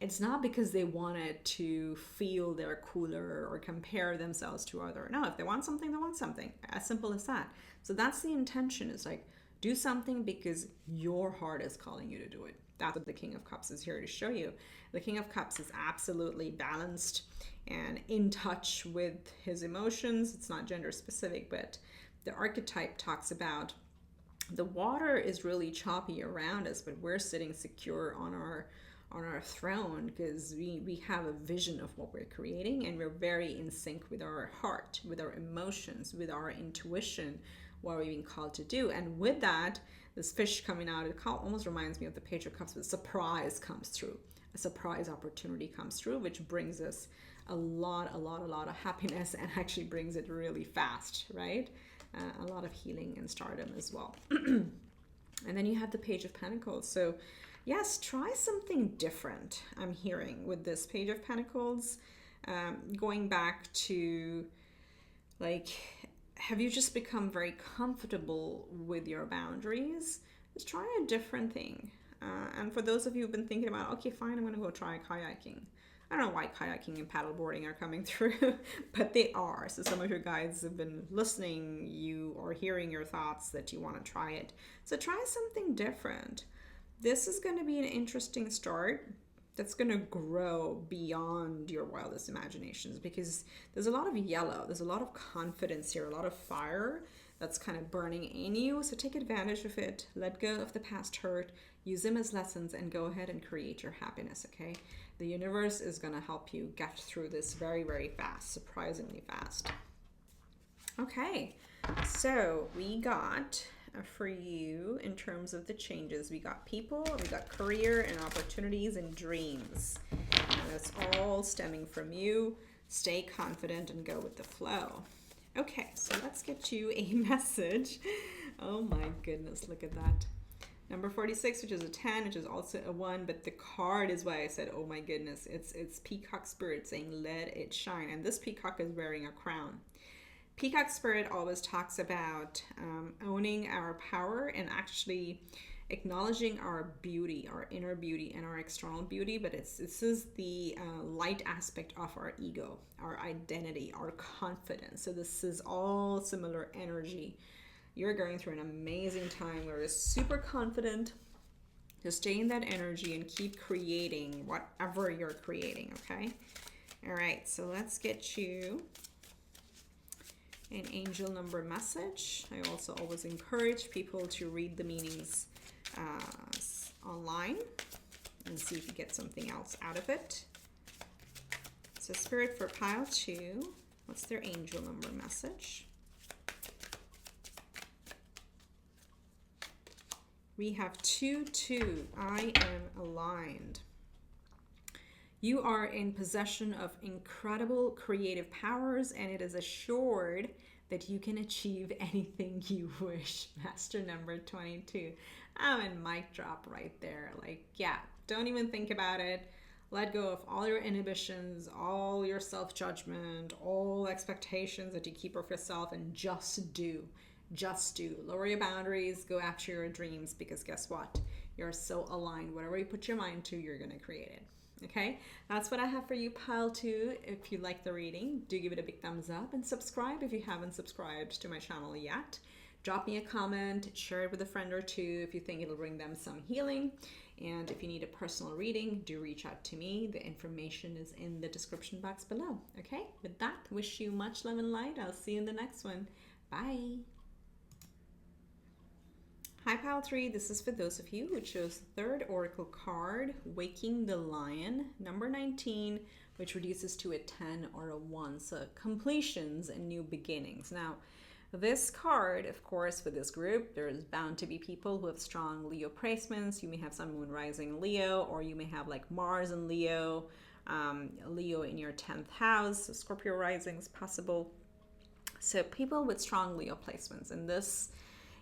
It's not because they wanted to feel they're cooler or compare themselves to other. No, if they want something, they want something. As simple as that. So that's the intention. It's like, do something because your heart is calling you to do it. That's what the King of Cups is here to show you. The King of Cups is absolutely balanced and in touch with his emotions. It's not gender specific, but the archetype talks about the water is really choppy around us, but we're sitting secure on our throne because we have a vision of what we're creating, and we're very in sync with our heart, with our emotions, with our intuition, what we're being called to do. And with that, this fish coming out, it almost reminds me of the Page of Cups, but surprise comes through. A surprise opportunity comes through, which brings us a lot of happiness, and actually brings it really fast, right? A lot of healing and stardom as well. And then you have the Page of Pentacles. So yes, try something different, I'm hearing, with this Page of Pentacles. Going back to, like, have you just become very comfortable with your boundaries? Just try a different thing. And for those of you who've been thinking about, okay, fine, I'm going to go try kayaking. I don't know why kayaking and paddleboarding are coming through, but they are. So some of your guides have been listening, you are hearing your thoughts that you want to try it. So try something different. This is going to be an interesting start that's going to grow beyond your wildest imaginations, because there's a lot of yellow, there's a lot of confidence here, a lot of fire that's kind of burning in you. So take advantage of it, let go of the past hurt, use them as lessons, and go ahead and create your happiness, okay? The universe is going to help you get through this very, very fast, surprisingly fast. Okay, so we got for you in terms of the changes, we got people, we got career and opportunities and dreams. And it's all stemming from you. Stay confident and go with the flow. Okay, so let's get you a message. Oh my goodness, look at that. Number 46, which is a 10, which is also a 1, but the card is why I said, oh my goodness. It's Peacock Spirit saying, let it shine. And this peacock is wearing a crown. Peacock Spirit always talks about owning our power and actually acknowledging our beauty, our inner beauty and our external beauty. But this is the light aspect of our ego, our identity, our confidence. So this is all similar energy. You're going through an amazing time where you're super confident. Just stay in that energy and keep creating whatever you're creating, okay? All right, so let's get you an angel number message. I also always encourage people to read the meanings online and see if you get something else out of it. So Spirit for pile 2, what's their angel number message? We have 2-2. I am aligned. You are in possession of incredible creative powers, and it is assured that you can achieve anything you wish. Master number 22. I'm in mic drop right there. Like, yeah, don't even think about it. Let go of all your inhibitions, all your self-judgment, all expectations that you keep of yourself, and just do. Just do. Lower your boundaries, go after your dreams, because guess what? You're so aligned. Whatever you put your mind to, you're going to create it. Okay, that's what I have for you, pile 2. If you like the reading, do give it a big thumbs up and subscribe if you haven't subscribed to my channel yet. Drop me a comment, share it with a friend or two if you think it'll bring them some healing. And if you need a personal reading, do reach out to me. The information is in the description box below. Okay, with that, wish you much love and light. I'll see you in the next one. Bye. Hi Pile 3, this is for those of you who chose the third oracle card, Waking the Lion, number 19, which reduces to a 10 or a 1, so completions and new beginnings. Now, this card, of course, for this group, there's bound to be people who have strong Leo placements. You may have Sun, Moon, Rising Leo, or you may have like Mars and Leo, Leo in your 10th house, so Scorpio rising is possible. So people with strong Leo placements, and this,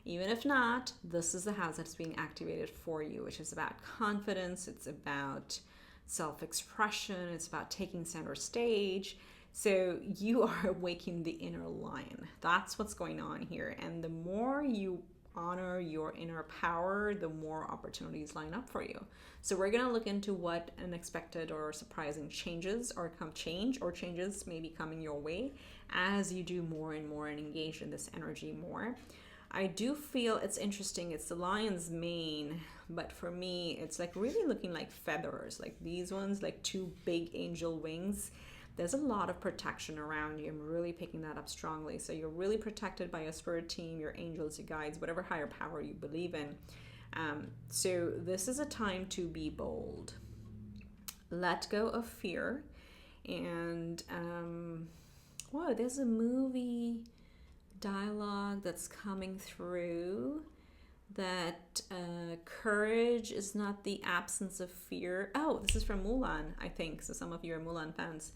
even if not, this is the house that's being activated for you, which is about confidence, it's about self-expression, it's about taking center stage. So you are awakening the inner lion. That's what's going on here. And the more you honor your inner power, the more opportunities line up for you. So we're going to look into what unexpected or surprising changes changes may be coming your way as you do more and more and engage in this energy more. I do feel it's interesting. It's the lion's mane, but for me, it's like really looking like feathers, like these ones, like two big angel wings there's a lot of protection around you. I'm really picking that up strongly. So you're really protected by your spirit team, your angels, your guides, whatever higher power you believe in. So this is a time to be bold. Let go of fear. And whoa, there's a movie dialogue that's coming through that courage is not the absence of fear. Oh, this is from Mulan, I think. So some of you are Mulan fans.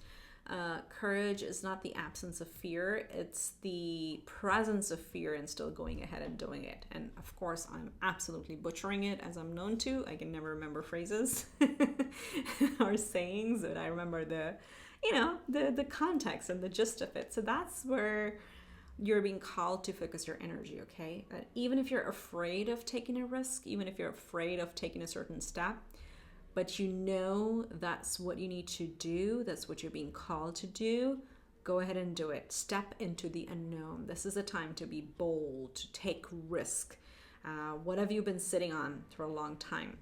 Courage is not the absence of fear. It's the presence of fear and still going ahead and doing it. And of course, I'm absolutely butchering it, as I'm known to. I can never remember phrases or sayings, but I remember the context and the gist of it. So that's where you're being called to focus your energy, okay? Even if you're afraid of taking a risk, even if you're afraid of taking a certain step, but you know that's what you need to do, that's what you're being called to do, go ahead and do it. Step into the unknown. This is a time to be bold, to take risk. What have you been sitting on for a long time?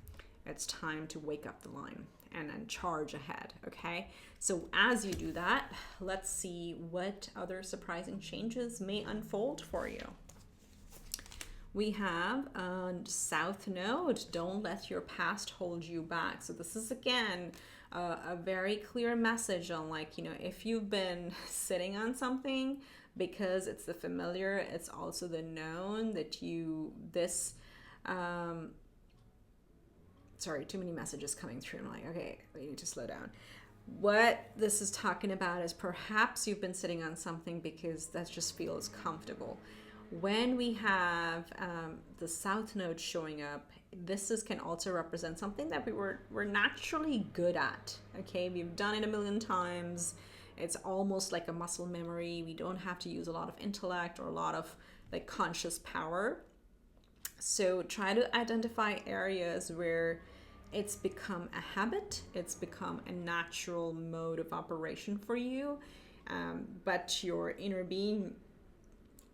It's time to wake up the line and then charge ahead, okay? So as you do that, let's see what other surprising changes may unfold for you. We have South Node. Don't let your past hold you back. So this is, again, a very clear message on, like, if you've been sitting on something, because it's the familiar, it's also the known that sorry, too many messages coming through. I'm like, okay, we need to slow down. What this is talking about is perhaps you've been sitting on something because that just feels comfortable. When we have the South Node showing up, can also represent something that we're naturally good at, okay? We've done it a million times. It's almost like a muscle memory. We don't have to use a lot of intellect or a lot of like conscious power. So try to identify areas where it's become a habit, it's become a natural mode of operation for you, but your inner being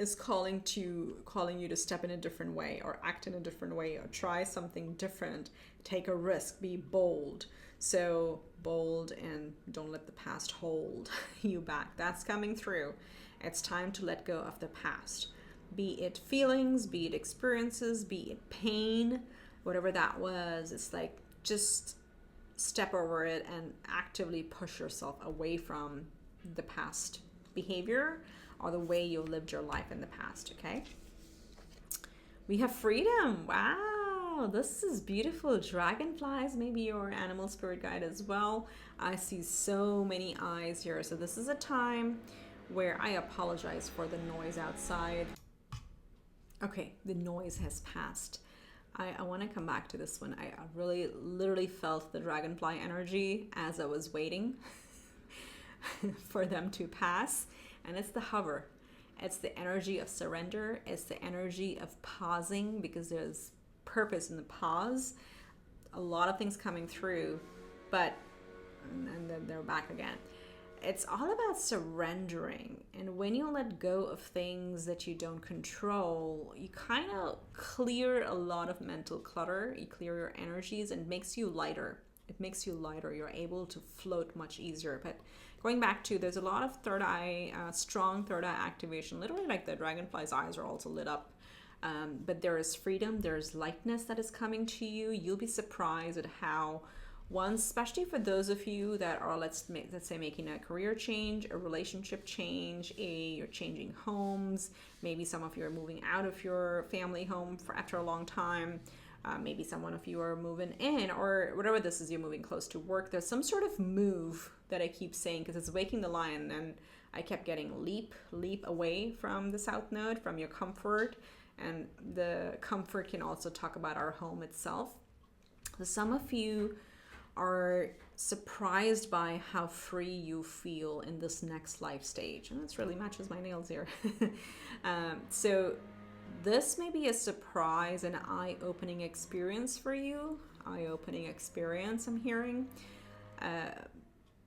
is calling you to step in a different way or act in a different way or try something different, take a risk, be bold. So bold, and don't let the past hold you back. That's coming through. It's time to let go of the past. Be it feelings, be it experiences, be it pain, whatever that was. It's like, just step over it and actively push yourself away from the past behavior or the way you lived your life in the past, okay? We have freedom. Wow, this is beautiful. Dragonflies, maybe your animal spirit guide as well. I see so many eyes here. So this is a time where I apologize for the noise outside. Okay, the noise has passed. I want to come back to this one. I really literally felt the dragonfly energy as I was waiting for them to pass. And it's the hover. It's the energy of surrender. It's the energy of pausing, because there's purpose in the pause. A lot of things coming through, and then they're back again. It's all about surrendering. And when you let go of things that you don't control, you kind of clear a lot of mental clutter. You clear your energies, and it makes you lighter. It makes you lighter. You're able to float much easier. But going back to, there's a lot of third eye, strong third eye activation. Literally, like the dragonfly's eyes are also lit up. But there is freedom. There's lightness that is coming to you. You'll be surprised at how especially for those of you that are, let's say, making a career change, a relationship change, you're changing homes. Maybe some of you are moving out of your family home after a long time. Maybe someone of you are moving in, or whatever this is, you're moving close to work. There's some sort of move that I keep saying, because it's waking the lion, and I kept getting leap away from the South Node, from your comfort. And the comfort can also talk about our home itself. So some of you are surprised by how free you feel in this next life stage. And this really matches my nails here. So this may be a surprise, an eye-opening experience for you. Eye-opening experience, I'm hearing.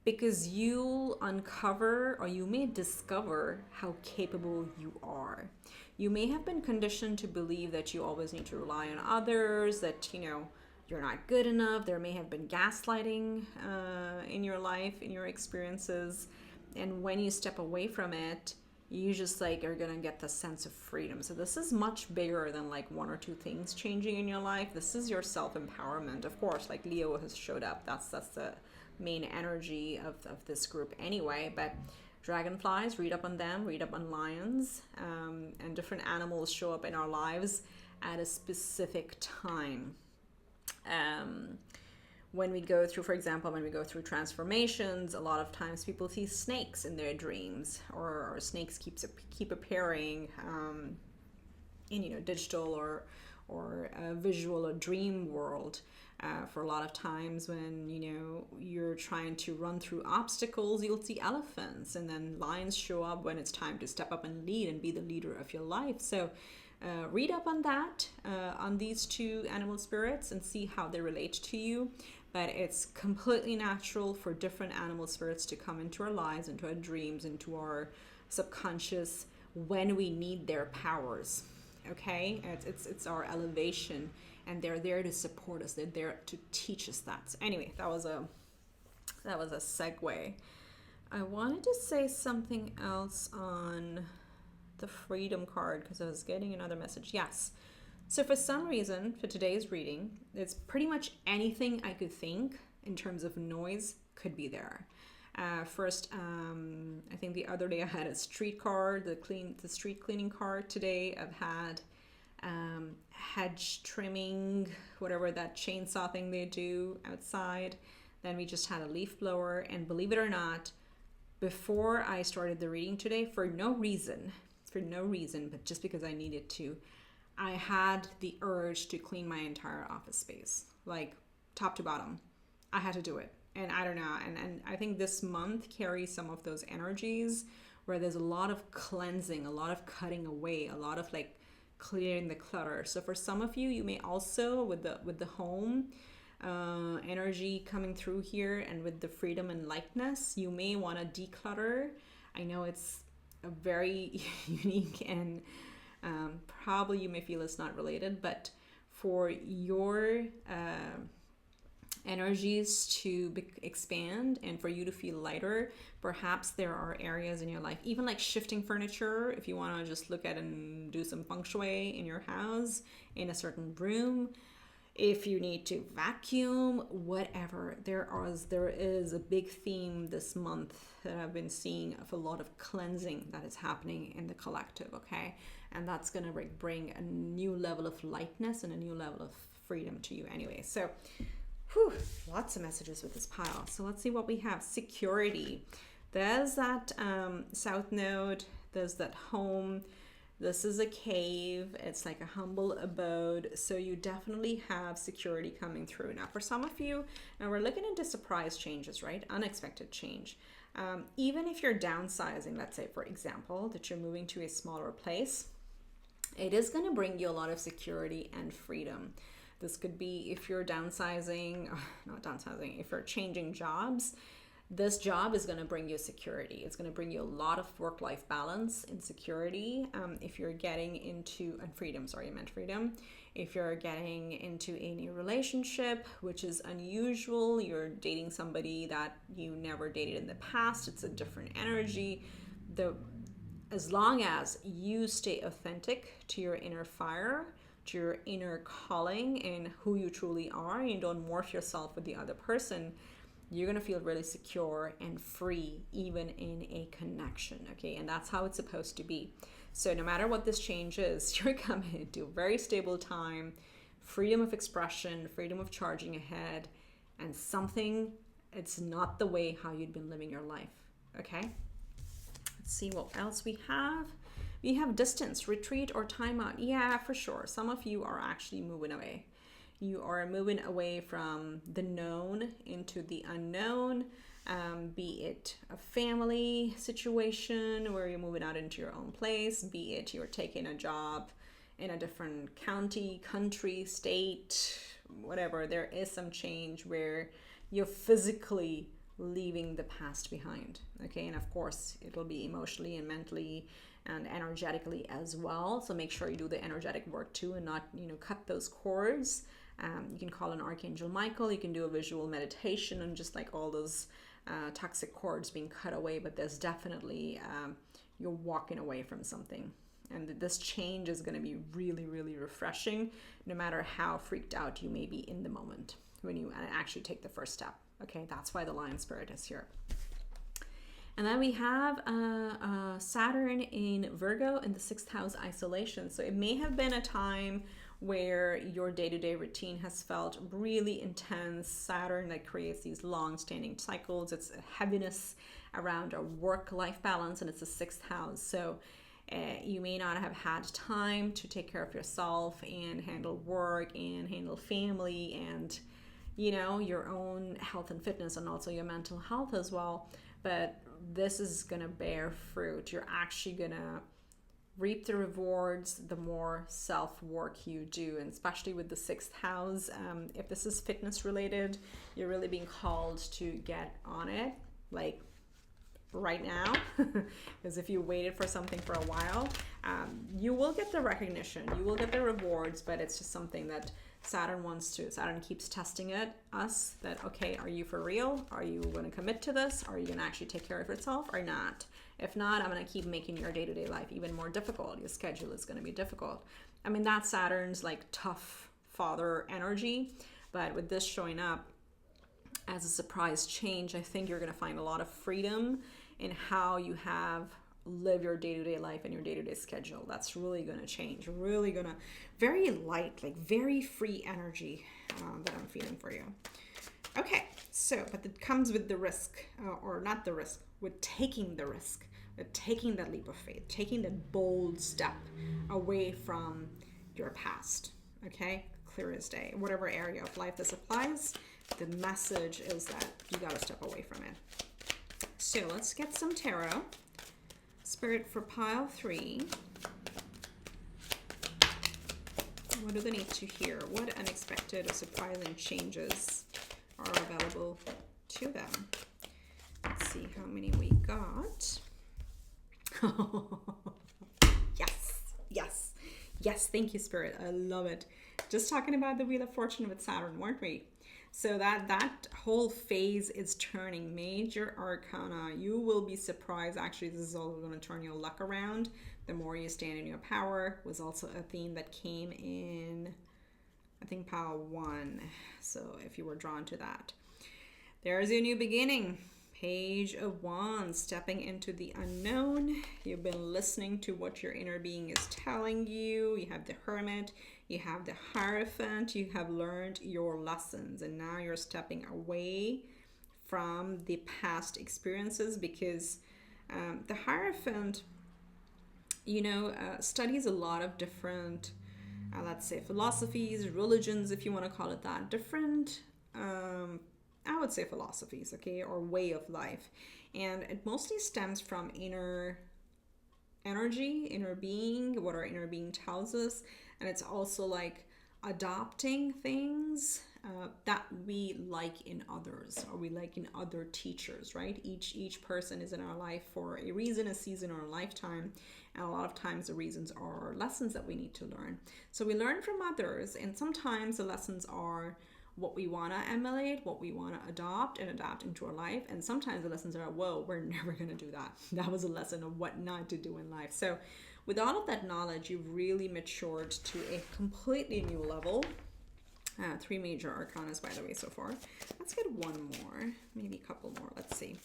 Because you'll uncover, or you may discover, how capable you are. You may have been conditioned to believe that you always need to rely on others, that, you're not good enough. There may have been gaslighting in your life, in your experiences. And when you step away from it, you just like are gonna get the sense of freedom. So this is much bigger than like one or two things changing in your life. This is your self-empowerment. Of course, like Leo has showed up. That's the main energy of this group anyway. But dragonflies, read up on them, read up on lions, and different animals show up in our lives at a specific time. When we go through, for example, when we go through transformations, a lot of times people see snakes in their dreams, or snakes keep appearing in digital or visual or dream world. For a lot of times when you're trying to run through obstacles, you'll see elephants, and then lions show up when it's time to step up and lead and be the leader of your life. So read up on that, on these two animal spirits, and see how they relate to you. But it's completely natural for different animal spirits to come into our lives, into our dreams, into our subconscious when we need their powers. Okay, it's our elevation, and they're there to support us. They're there to teach us that. So anyway, that was a segue. I wanted to say something else on the freedom card because I was getting another message. Yes. So for some reason, for today's reading, it's pretty much anything I could think in terms of noise could be there. First, I think the other day I had a street card, the street cleaning card. Today I've had hedge trimming, whatever that chainsaw thing they do outside. Then we just had a leaf blower, and believe it or not, before I started the reading today, for no reason, but just because I needed to, I had the urge to clean my entire office space, like top to bottom. I had to do it. And I don't know, and I think this month carries some of those energies where there's a lot of cleansing, a lot of cutting away, a lot of like clearing the clutter. So for some of you, you may also, with the home energy coming through here, and with the freedom and lightness, you may want to declutter. I know it's a very unique and probably you may feel it's not related, but for your energies to expand and for you to feel lighter, perhaps there are areas in your life, even like shifting furniture, if you want to just look at and do some feng shui in your house, in a certain room, if you need to vacuum, whatever. There is a big theme this month that I've been seeing of a lot of cleansing that is happening in the collective, okay? And that's going to bring a new level of lightness and a new level of freedom to you anyway. So, lots of messages with this pile. So let's see what we have. Security. There's that south node. There's that home. This is a cave. It's like a humble abode. So you definitely have security coming through. Now, for some of you, now we're looking into surprise changes, right? Unexpected change. Even if you're downsizing, let's say, for example, that you're moving to a smaller place, it is going to bring you a lot of security and freedom. This could be if you're downsizing, not downsizing, if you're changing jobs, this job is going to bring you security. It's going to bring you a lot of work-life balance and security. If you're getting into, and freedom, sorry, I meant freedom. If you're getting into a new relationship, which is unusual, you're dating somebody that you never dated in the past, it's a different energy. As long as you stay authentic to your inner fire, to your inner calling and who you truly are, and you don't morph yourself with the other person, you're going to feel really secure and free, even in a connection, okay? And that's how it's supposed to be. So no matter what this change is, you're coming into a very stable time, freedom of expression, freedom of charging ahead, and something, it's not the way how you'd been living your life, okay? Let's see what else we have. We have distance, retreat, or timeout. Yeah, for sure. Some of you are actually moving away. You are moving away from the known into the unknown, be it a family situation where you're moving out into your own place, be it you're taking a job in a different county, country, state, whatever. There is some change where you're physically leaving the past behind, okay? And of course, it'll be emotionally and mentally and energetically as well. So make sure you do the energetic work too and not, cut those cords. You can call on Archangel Michael. You can do a visual meditation and just like all those toxic cords being cut away, but there's definitely, you're walking away from something. And this change is going to be really, really refreshing, no matter how freaked out you may be in the moment when you actually take the first step. Okay, that's why the lion spirit is here. And then we have Saturn in Virgo in the 6th house isolation. So it may have been a time where your day-to-day routine has felt really intense. Saturn that creates these long-standing cycles. It's a heaviness around our work-life balance, and it's the 6th house. So you may not have had time to take care of yourself and handle work and handle family and, you know, your own health and fitness, and also your mental health as well. But this is going to bear fruit. You're actually going to reap the rewards the more self-work you do, and especially with the 6th house. If this is fitness related, you're really being called to get on it, like right now, because if you waited for something for a while, you will get the recognition, you will get the rewards, but it's just something that Saturn keeps testing us that, okay, are you for real? Are you going to commit to this? Are you going to actually take care of yourself or not? If not, I'm going to keep making your day-to-day life even more difficult. Your schedule is going to be difficult. I mean, that's Saturn's like tough father energy, but with this showing up as a surprise change, I think you're going to find a lot of freedom in how you live your day-to-day life and your day-to-day schedule. That's really going to change, really going to, very light, like very free energy that I'm feeling for you. Okay, so, but it comes with the risk, or not the risk, with taking the risk, with taking that leap of faith, taking that bold step away from your past, okay? Clear as day. Whatever area of life this applies, the message is that you got to step away from it. So let's get some tarot. Spirit for pile 3. What do they need to hear? What unexpected or surprising changes are available to them? Let's see how many we got. Yes, thank you, Spirit. I love it. Just talking about the Wheel of Fortune with Saturn, weren't we? So that whole phase is turning. Major arcana. You will be surprised. Actually, this is all going to turn your luck around. The more you stand in your power was also a theme that came in, I think, pile 1. So if you were drawn to that. There's your new beginning. Page of Wands, stepping into the unknown. You've been listening to what your inner being is telling you. You have the Hermit. You have the Hierophant. You have learned your lessons, and now you're stepping away from the past experiences, because the Hierophant, you know, studies a lot of different, let's say, philosophies, religions, if you want to call it that, different, I would say philosophies, okay, or way of life. And it mostly stems from inner energy, inner being, what our inner being tells us. And it's also like adopting things that we like in others, or we like in other teachers, right? Each person is in our life for a reason, a season, or a lifetime. And a lot of times the reasons are lessons that we need to learn. So we learn from others, and sometimes the lessons are what we want to emulate, what we want to adopt and adapt into our life. And sometimes the lessons are, whoa, we're never going to do that. That was a lesson of what not to do in life. So with all of that knowledge, you've really matured to a completely new level. 3 major arcanas, by the way, so far. Let's get one more, maybe a couple more. Let's see.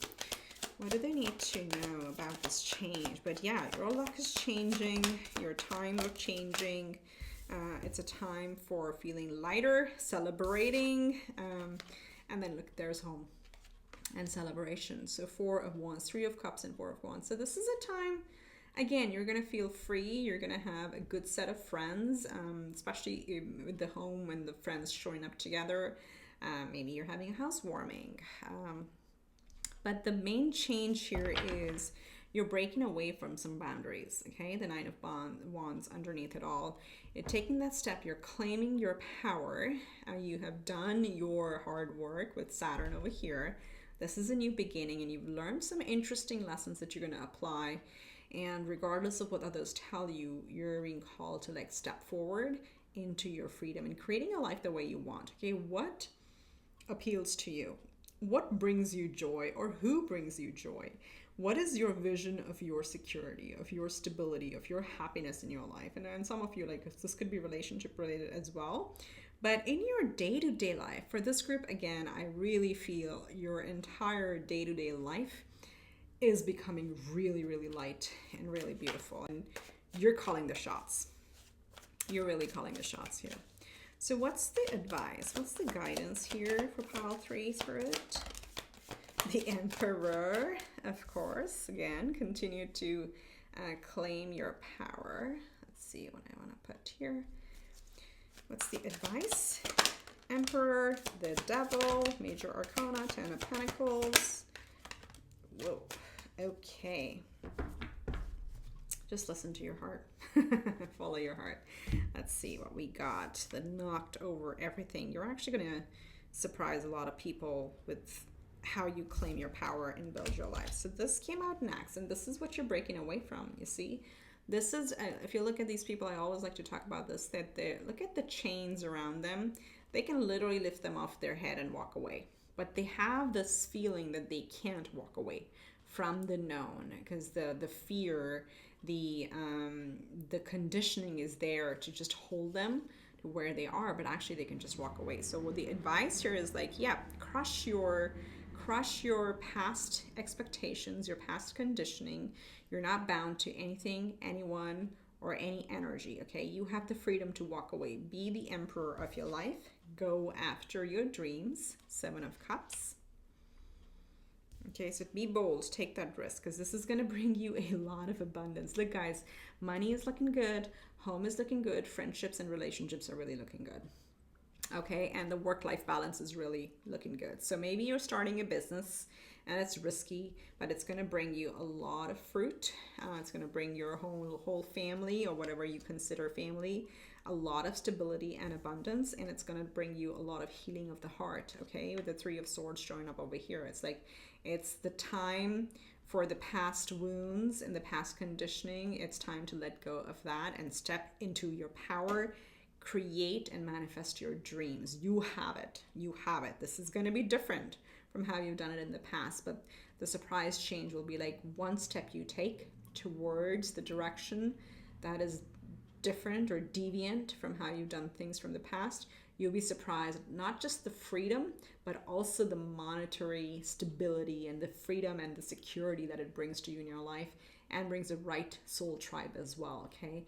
What do they need to know about this change? But yeah, your luck is changing. Your times are changing. It's a time for feeling lighter, celebrating, and then look, there's home and celebration. So 4 of Wands, 3 of Cups, and 4 of Wands. So this is a time, again, you're going to feel free. You're going to have a good set of friends, especially with the home and the friends showing up together. Maybe you're having a housewarming. But the main change here is you're breaking away from some boundaries, okay? The 9 of Wands underneath it all. You're taking that step. You're claiming your power. You have done your hard work with Saturn over here. This is a new beginning, and you've learned some interesting lessons that you're going to apply. And regardless of what others tell you, you're being called to like step forward into your freedom and creating a life the way you want, okay? What appeals to you? what brings you joy, or who brings you joy? What is your vision of your security, of your stability, of your happiness in your life? And some of you, like, this could be relationship related as well. But in your day-to-day life, for this group, again, I really feel your entire day-to-day life is becoming really, really light and really beautiful. And you're calling the shots. You're really calling the shots here. So what's the advice? What's the guidance here for pile 3 spirit? The Emperor, of course. Again, continue to claim your power. Let's see what I want to put here. What's the advice? Emperor, the Devil, Major Arcana, 10 of Pentacles. Whoa. Okay. Just listen to your heart. Follow your heart. Let's see what we got. The knocked over everything. You're actually going to surprise a lot of people with how you claim your power and build your life. So this came out next, and this is what you're breaking away from, you see? This is, if you look at these people, I always like to talk about this, that they look at the chains around them. They can literally lift them off their head and walk away. But they have this feeling that they can't walk away from the known, because the fear, the conditioning is there to just hold them to where they are, but actually they can just walk away. So what the advice here is like, yeah, crush your past expectations, your past conditioning. You're not bound to anything, anyone, or any energy, okay? You have the freedom to walk away. Be the emperor of your life. Go after your dreams. 7 of Cups. Okay, so be bold. Take that risk, because this is going to bring you a lot of abundance. Look, guys, money is looking good. Home is looking good. Friendships and relationships are really looking good. Okay, and the work-life balance is really looking good. So maybe you're starting a business and it's risky, but it's going to bring you a lot of fruit. It's going to bring your whole family, or whatever you consider family, a lot of stability and abundance, and it's going to bring you a lot of healing of the heart. Okay, with the 3 of Swords showing up over here, it's like it's the time for the past wounds and the past conditioning. It's time to let go of that and step into your power. Create and manifest your dreams. You have it. You have it. This is going to be different from how you've done it in the past, but the surprise change will be like one step you take towards the direction that is different or deviant from how you've done things from the past. You'll be surprised, not just the freedom, but also the monetary stability and the freedom and the security that it brings to you in your life, and brings the right soul tribe as well. Okay,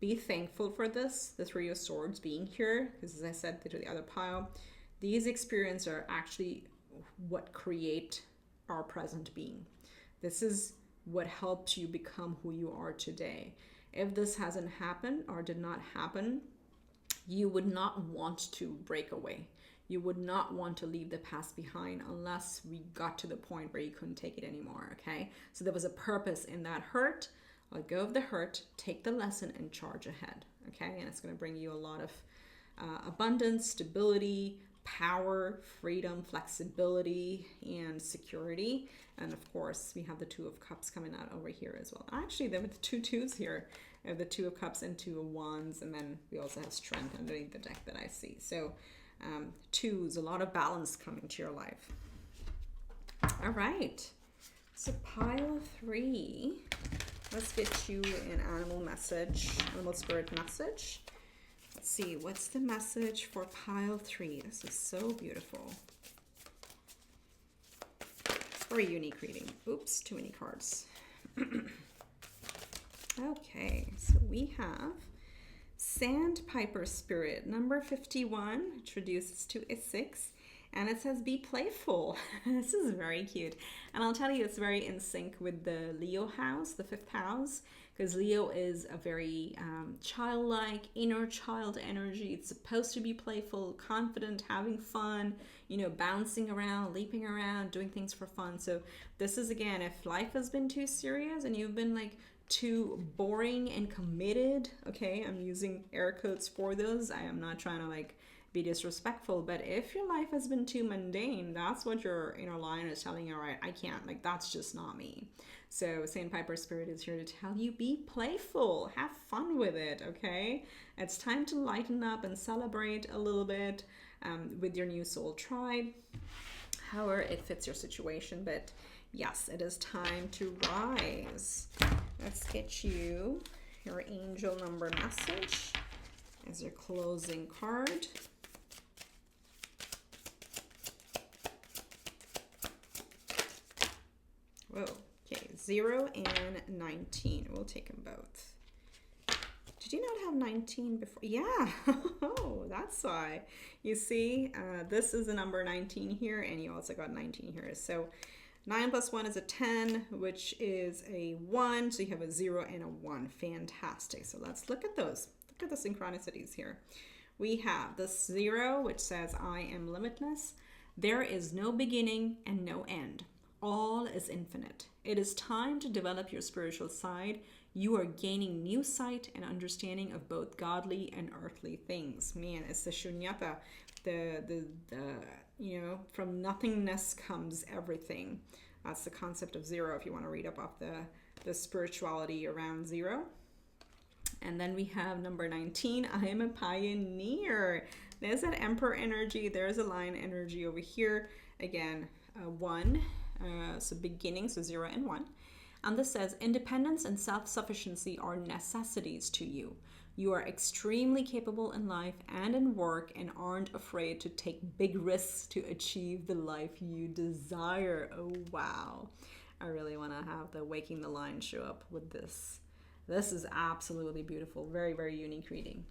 be thankful for this, the 3 of Swords being here, because as I said to the other pile, these experiences are actually what create our present being. This is what helped you become who you are today. If this hasn't happened or did not happen, you would not want to break away. You would not want to leave the past behind unless we got to the point where you couldn't take it anymore, okay? So there was a purpose in that hurt. Let go of the hurt, take the lesson, and charge ahead, okay? And it's going to bring you a lot of abundance, stability, power, freedom, flexibility, and security. And of course, we have the 2 of Cups coming out over here as well. Actually, there were the 2 twos here. We have the 2 of Cups and 2 of Wands, and then we also have Strength underneath the deck that I see. So twos, a lot of balance coming to your life. All right, so pile 3. Let's get you an animal message, animal spirit message. Let's see, what's the message for pile 3? This is so beautiful. Very unique reading. Oops, too many cards. Okay, so we have Sandpiper Spirit, number 51, introduces to a 6. And it says, be playful. This is very cute. And I'll tell you, it's very in sync with the Leo house, the 5th house, because Leo is a very childlike, inner child energy. It's supposed to be playful, confident, having fun, you know, bouncing around, leaping around, doing things for fun. So this is, again, if life has been too serious and you've been like too boring and committed, okay, I'm using air quotes for those. I am not trying to like be disrespectful, but if your life has been too mundane, that's what your inner lion is telling you, all right, I can't, like, that's just not me. So Sandpiper Spirit is here to tell you, be playful, have fun with it, okay? It's time to lighten up and celebrate a little bit. with your new soul tribe, however it fits your situation. But yes, it is time to rise. Let's get you your angel number message as your closing card. Whoa, okay, 0 and 19. We'll take them both. Did you not have 19 before? Yeah, oh, that's why. You see, this is the number 19 here, and you also got 19 here. So 9 plus 1 is a 10, which is a 1. So you have a 0 and a 1. Fantastic. So let's look at those. Look at the synchronicities here. We have this 0, which says, I am limitless. There is no beginning and no end. All is infinite. It is time to develop your spiritual side. You are gaining new sight and understanding of both godly and earthly things. Man, it's the shunyata, the you know, from nothingness comes everything. That's the concept of 0 if you want to read up off the spirituality around 0. And then we have number 19, I am a pioneer. There's that emperor energy. There's a lion energy over here. Again, 1, so beginning, so 0 and 1. And this says, independence and self-sufficiency are necessities to you. You are extremely capable in life and in work and aren't afraid to take big risks to achieve the life you desire. Oh, wow. I really want to have the Waking the Lion show up with this. This is absolutely beautiful. Very, very unique reading.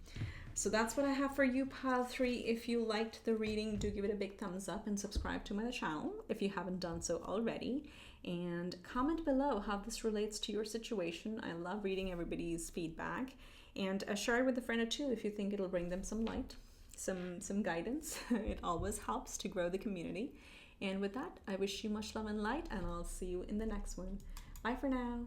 So that's what I have for you, pile 3. If you liked the reading, do give it a big thumbs up and subscribe to my channel if you haven't done so already. And comment below how this relates to your situation. I love reading everybody's feedback. And share it with a friend or two if you think it'll bring them some light, some guidance. It always helps to grow the community. And with that, I wish you much love and light, and I'll see you in the next one. Bye for now.